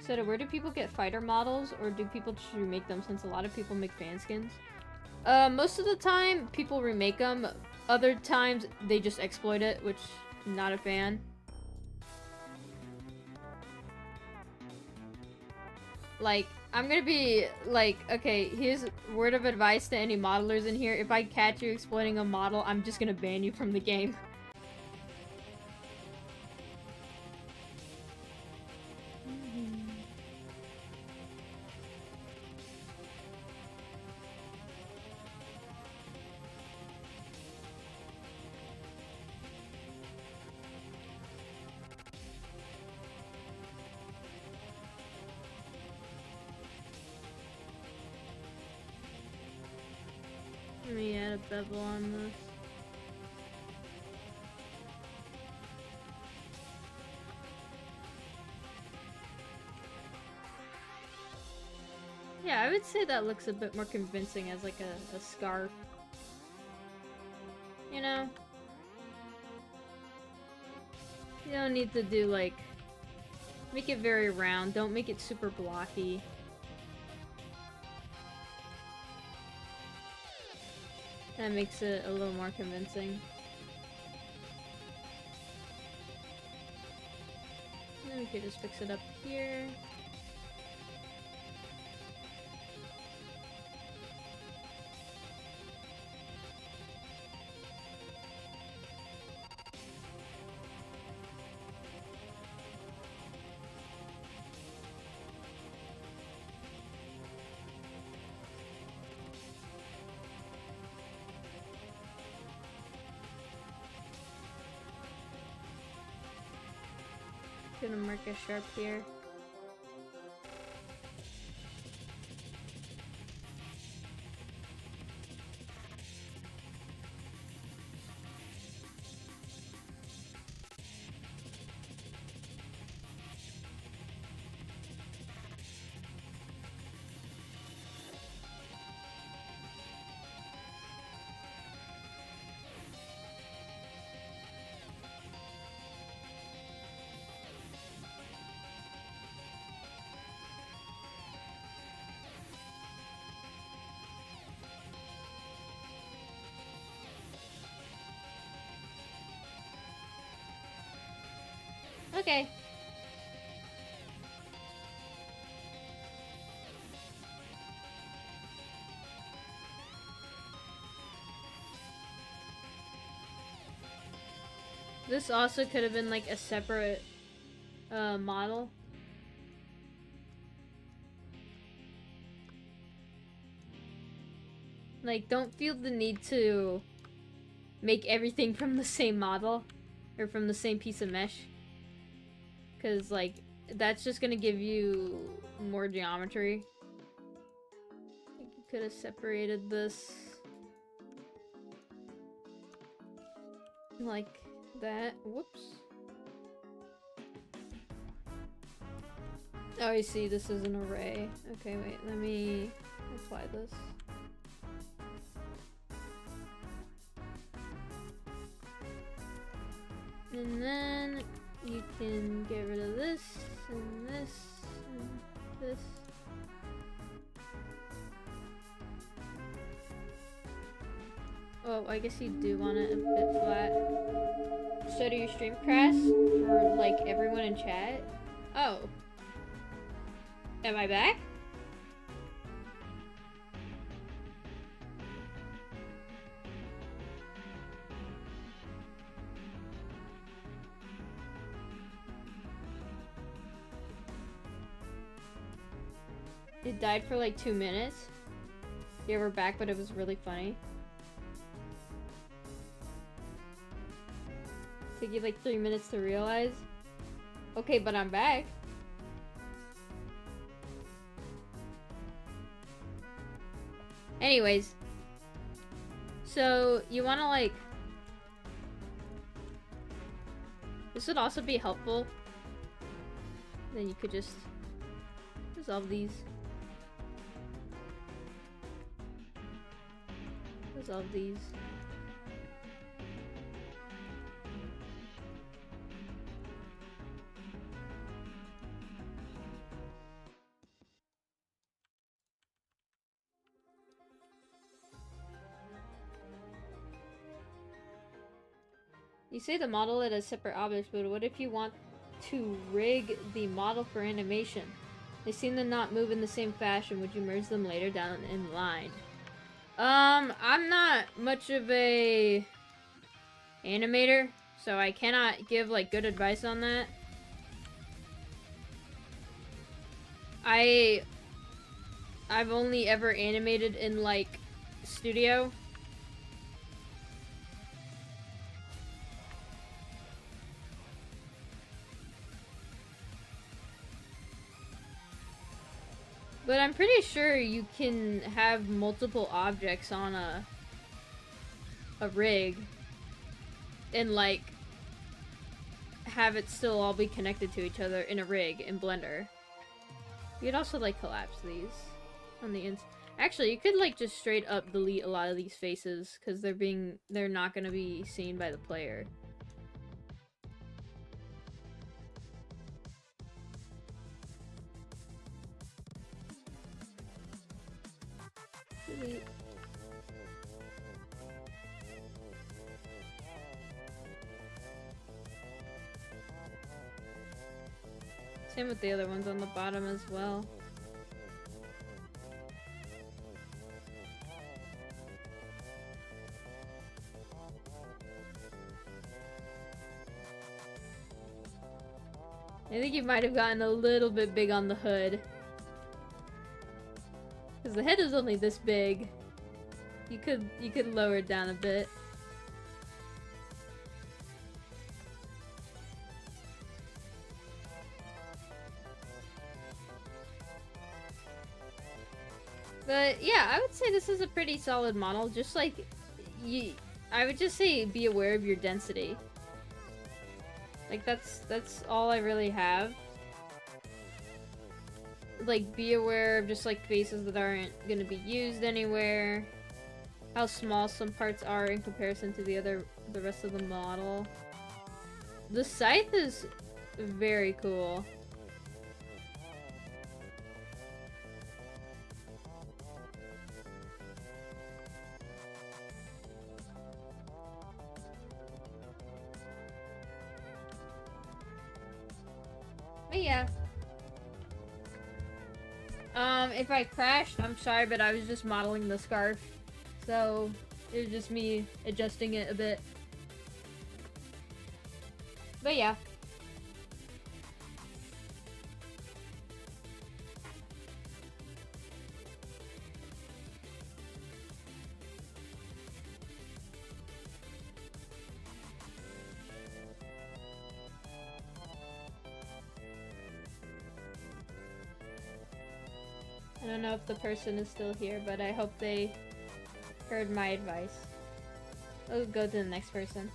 So where do people get fighter models, or do people just remake them, since a lot of people make fan skins? Most of the time, people remake them, other times they just exploit it, which I'm not a fan. Like, I'm gonna be like, okay, here's a word of advice to any modelers in here. If I catch you exploiting a model, I'm just gonna ban you from the game. Let me add a bevel on this. Yeah, I would say that looks a bit more convincing as like a scarf. You know? You don't need to do like... Make it very round, don't make it super blocky. That makes it a little more convincing. And then we could just fix it up here. Gonna mark a sharp here. Okay. This also could have been like a separate model. Like, don't feel the need to make everything from the same model or from the same piece of mesh. Because, like, that's just gonna give you more geometry. I think you could have separated this like that. Whoops. Oh, I see, this is an array. Okay, wait, let me apply this. And then you can get rid of this, and this, and this. Oh, I guess you do want it a bit flat. So do you stream crash for, like, everyone in chat? Oh. Am I back? It died for like 2 minutes. Yeah, we're back, but it was really funny. Took you like 3 minutes to realize. Okay, but I'm back. Anyways. So, you wanna like... This would also be helpful. Then you could just resolve these. Resolve these. You say the model it as separate objects, but what if you want to rig the model for animation? They seem to not move in the same fashion. Would you merge them later down in line? I'm not much of a animator, so I cannot give like good advice on that. I've only ever animated in like Studio. But I'm pretty sure you can have multiple objects on a rig and like have it still all be connected to each other in a rig in Blender. You could also like collapse these on the ins. Actually, you could like just straight up delete a lot of these faces because they're not gonna be seen by the player. Delete. Same with the other ones on the bottom as well. I think you might have gotten a little bit big on the hood. Because the head is only this big. You could lower it down a bit. But yeah, I would say this is a pretty solid model. Just like, I would just say be aware of your density. Like that's all I really have. Like be aware of just like faces that aren't gonna be used anywhere. How small some parts are in comparison to the rest of the model. The scythe is very cool. But yeah. If I crashed, I'm sorry, but I was just modeling the scarf. So, it was just me adjusting it a bit. But yeah. I don't know if the person is still here, but I hope they heard my advice. Let's go to the next person.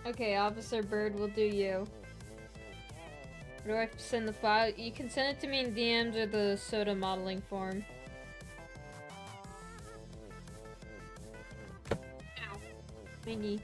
Okay, Officer Bird will do you. Where do I send the file? You can send it to me in DMs or the soda modeling form. Ow. My knee.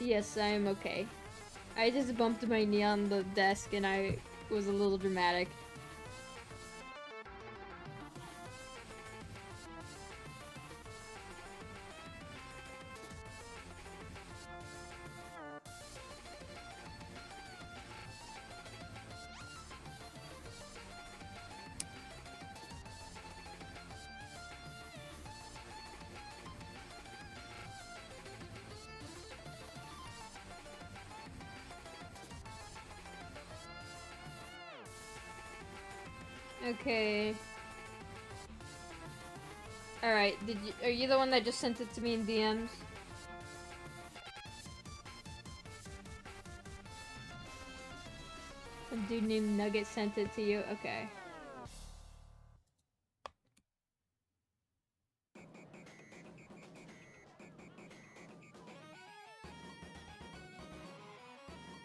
Yes, I am okay. I just bumped my knee on the desk and I was a little dramatic. Okay. Alright, are you the one that just sent it to me in DMs? A dude named Nugget sent it to you? Okay.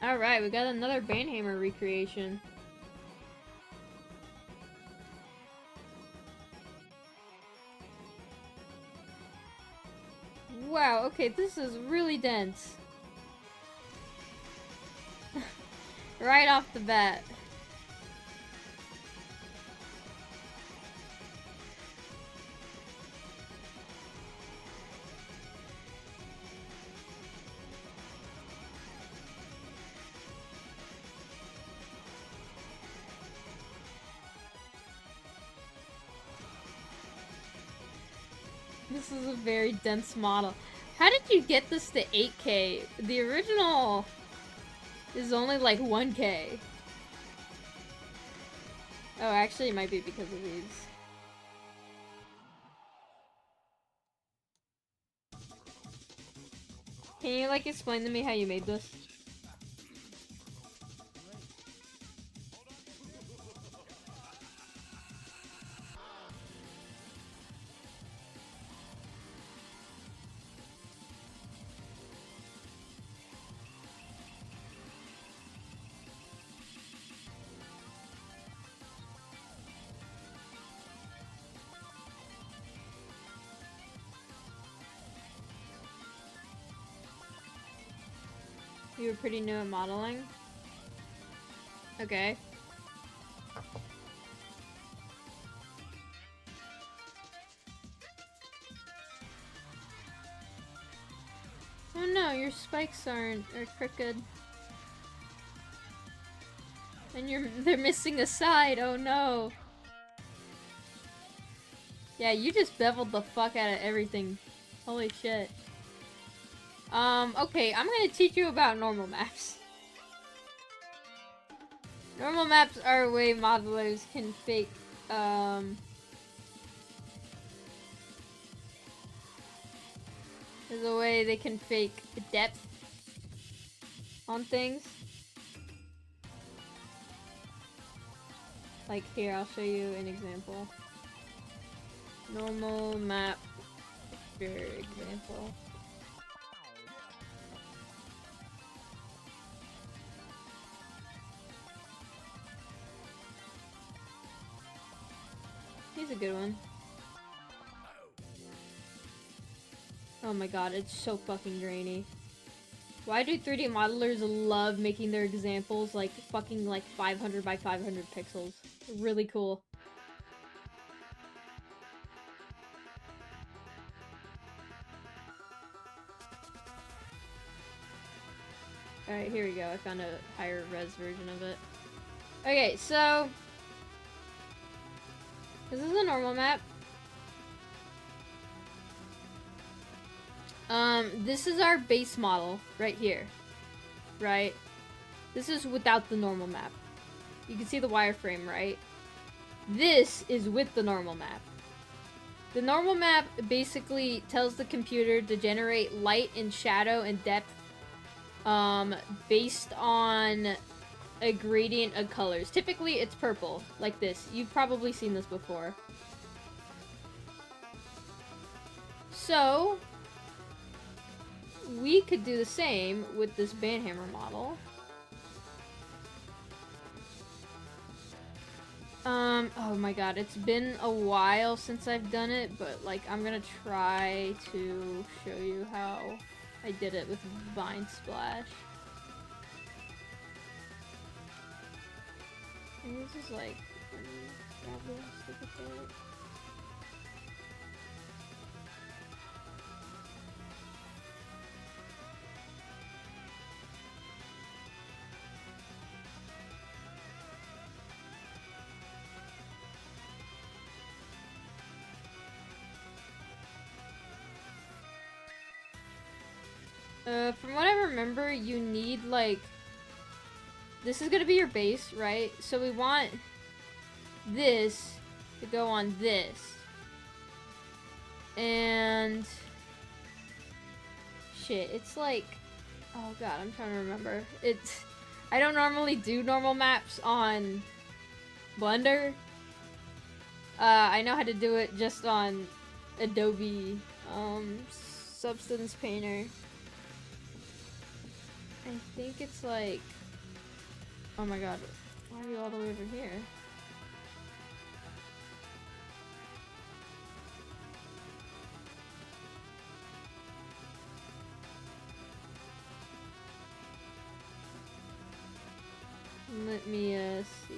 Alright, we got another Banhammer recreation. Wow, okay, this is really dense. Right off the bat. This is a very dense model. How did you get this to 8K? The original is only like 1K. Oh, actually it might be because of these. Can you like explain to me how you made this? You were pretty new at modeling? Okay. Oh no, your spikes are crooked. And they're missing a side, oh no. Yeah, you just beveled the fuck out of everything. Holy shit. Okay, I'm gonna teach you about normal maps. Normal maps are a way modelers can fake, there's a way they can fake depth on things. Like here, I'll show you an example. Normal map, for example. Here's a good one. Oh my god, it's so fucking grainy. Why do 3D modelers love making their examples like fucking like 500 by 500 pixels? Really cool. Alright, here we go. I found a higher res version of it. Okay, so this is a normal map. This is our base model right here, right? This is without the normal map. You can see the wireframe, right? This is with the normal map. The normal map basically tells the computer to generate light and shadow and depth based on a gradient of colors. Typically it's purple, like this. You've probably seen this before. So we could do the same with this Banhammer model. Oh my god, it's been a while since I've done it, but like I'm gonna try to show you how I did it with Vine Splash. And this is like from what I remember, you need, like, this is gonna be your base, right? So we want this to go on this. And shit, it's like, oh god, I'm trying to remember. I don't normally do normal maps on Blender. I know how to do it just on Adobe Substance Painter. I think it's like... Oh my god, why are you all the way over here? Let me see.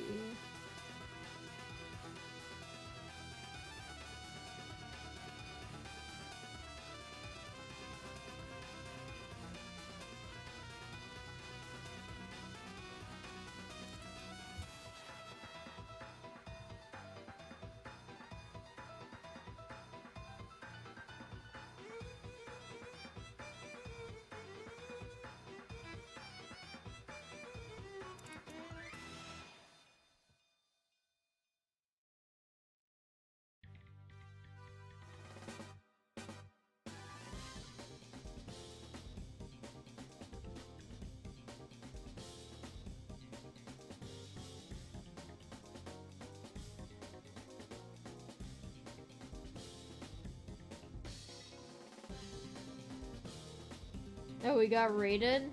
Oh, we got raided?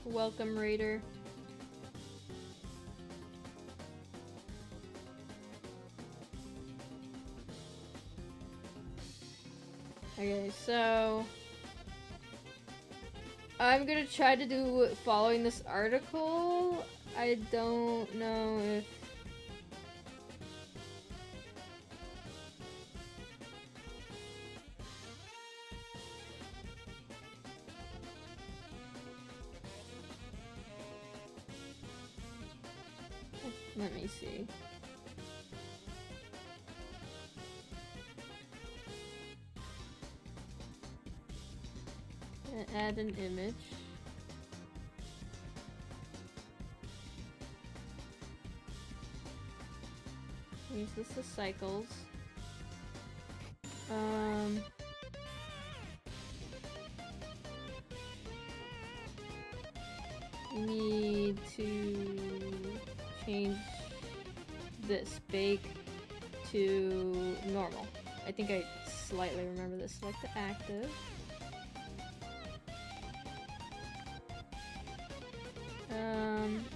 Welcome, raider. Okay, so... I'm gonna try to do following this article. I don't know if... Let me see. Add an image. Use this as cycles. We need to change this bake to normal. I think I slightly remember this. Select the active.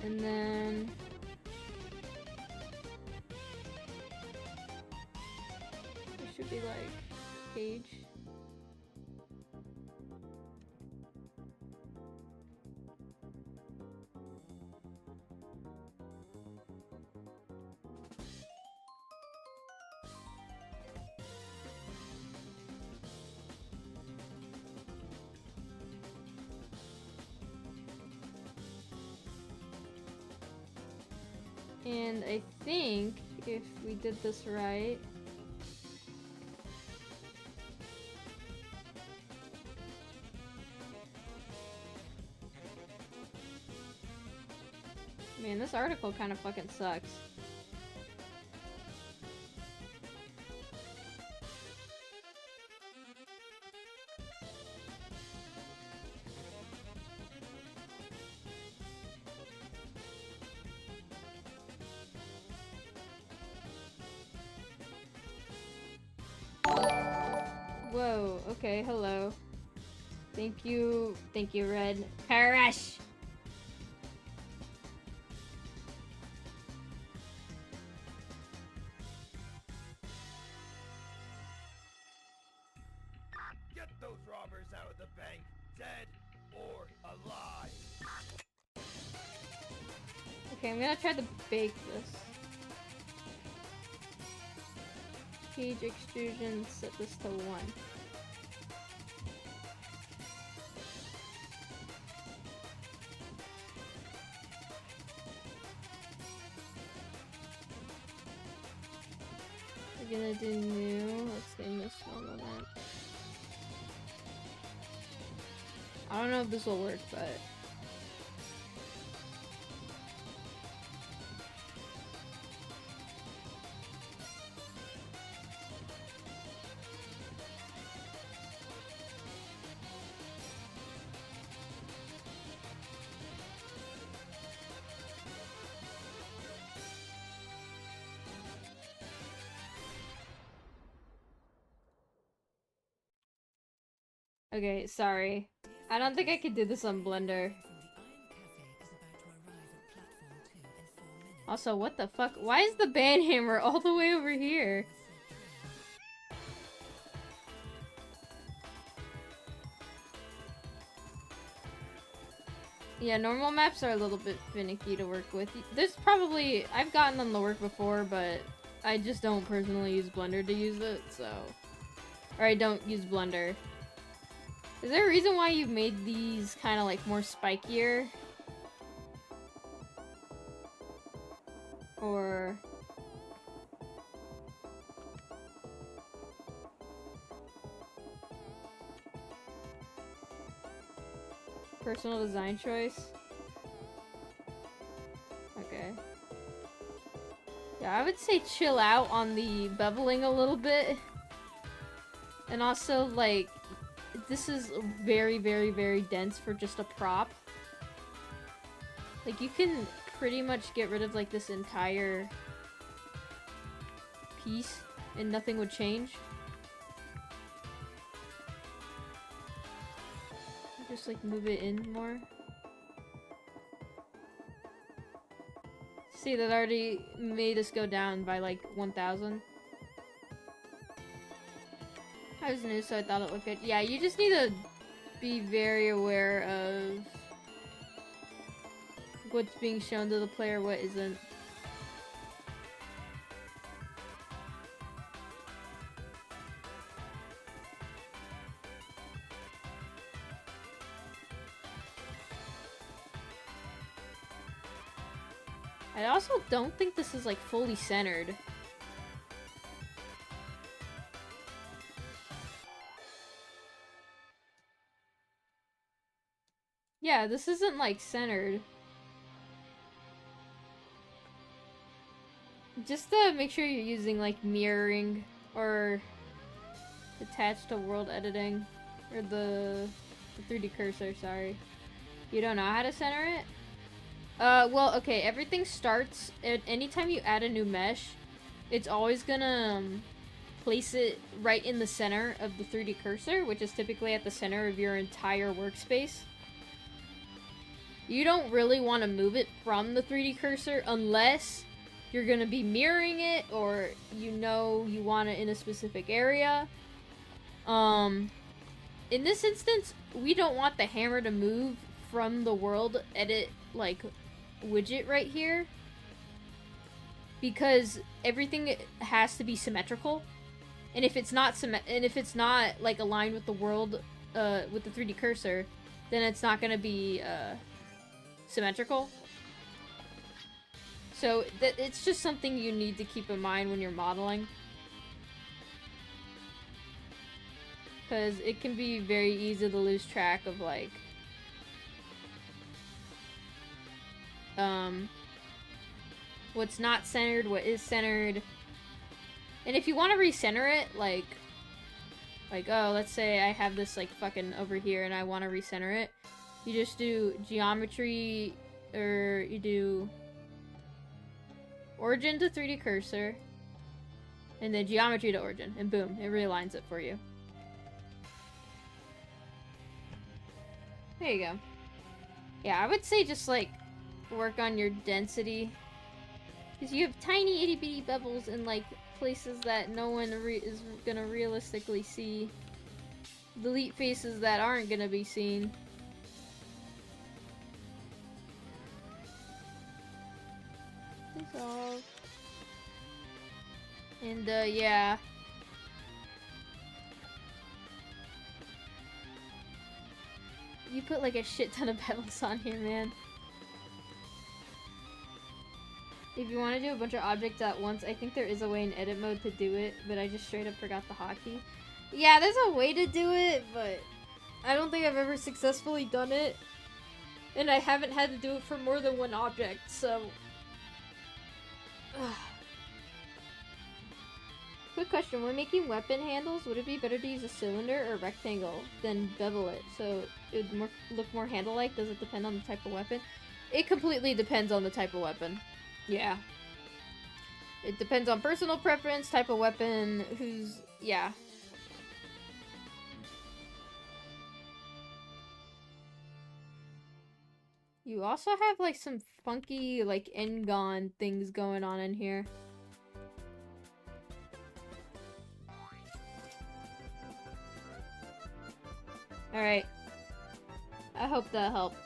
And then it should be like page. And I think if we did this right, man, this article kind of fucking sucks. Whoa, okay, hello. Thank you, Red. Perish! Get those robbers out of the bank, dead or alive. Okay, I'm gonna try to bake this. Page extrusion, set this to 1. We're gonna do new. Let's name this normal then. I don't know if this will work, but... Okay, sorry. I don't think I could do this on Blender. Also, what the fuck? Why is the band hammer all the way over here? Yeah, normal maps are a little bit finicky to work with. There's probably... I've gotten them to work before, but I just don't personally use Blender to use it, so... Or I don't use Blender. Is there a reason why you've made these kind of like more spikier? Or... Personal design choice? Okay. Yeah, I would say chill out on the beveling a little bit. And also, like, this is very, very, very dense for just a prop. Like, you can pretty much get rid of, like, this entire piece and nothing would change. Just, like, move it in more. See, that already made us go down by, like, 1,000. I was new, so I thought it looked good. Yeah, you just need to be very aware of what's being shown to the player, what isn't. I also don't think this is, like, fully centered. Yeah, this isn't, like, centered. Just to make sure you're using, like, mirroring or attached to world editing. Or the 3D cursor, sorry. You don't know how to center it? Well, okay, everything starts at anytime you add a new mesh, it's always gonna place it right in the center of the 3D cursor, which is typically at the center of your entire workspace. You don't really want to move it from the 3D cursor unless you're gonna be mirroring it or you know you want it in a specific area. In this instance, we don't want the hammer to move from the world edit, like, widget right here, because everything has to be symmetrical, and if it's not like aligned with the world with the 3D cursor, then it's not going to be symmetrical. So it's just something you need to keep in mind when you're modeling, because it can be very easy to lose track of, like, what's not centered, what is centered. And if you want to recenter it, like, oh, let's say I have this, like, fucking over here and I want to recenter it, you just do geometry, or you do origin to 3D cursor, and then geometry to origin, and boom, it realigns it for you. There you go. Yeah, I would say just, like, work on your density, because you have tiny itty bitty bevels in, like, places that no one is gonna realistically see. Delete faces that aren't gonna be seen. Dissolve. And yeah, you put, like, a shit ton of bevels on here, man. If you want to do a bunch of objects at once, I think there is a way in edit mode to do it, but I just straight up forgot the hotkey. Yeah, there's a way to do it, but I don't think I've ever successfully done it. And I haven't had to do it for more than one object, so... Quick question, when making weapon handles, would it be better to use a cylinder or rectangle than bevel it, so it would look more handle-like? Does it depend on the type of weapon? It completely depends on the type of weapon. Yeah. It depends on personal preference, type of weapon, yeah. You also have like some funky like Engon things going on in here. Alright. I hope that helped.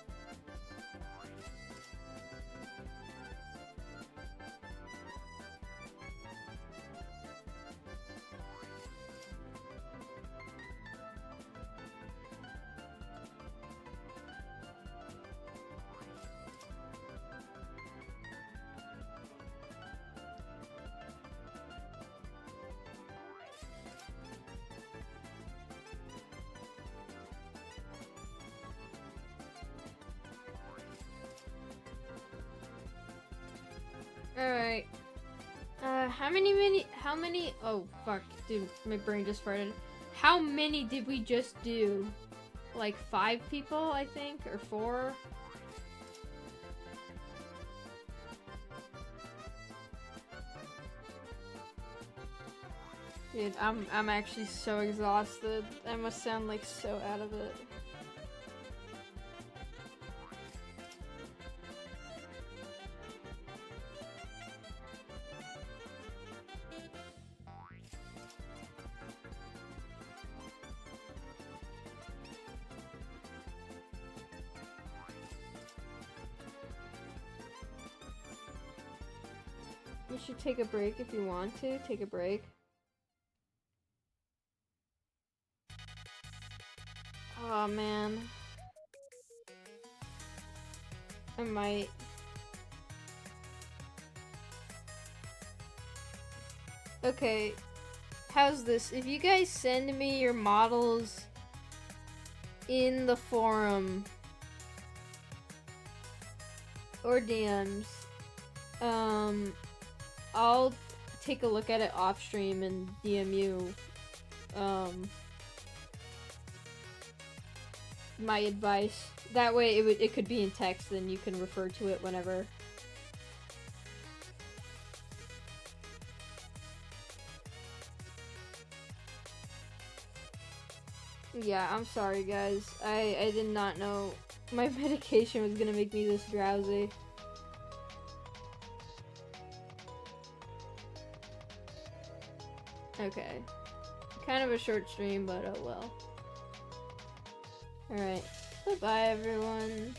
Alright. How many, oh fuck, dude, my brain just farted. How many did we just do? Like 5 people, I think, or 4? Dude, I'm actually so exhausted. I must sound like so out of it. You should take a break if you want to. Take a break. Oh man. I might. Okay. How's this? If you guys send me your models in the forum or DMs, I'll take a look at it off stream and DM you my advice. That way it could be in text and you can refer to it whenever. Yeah, I'm sorry guys. I did not know my medication was gonna make me this drowsy. Okay. Kind of a short stream, but oh well. Alright. Bye-bye, everyone.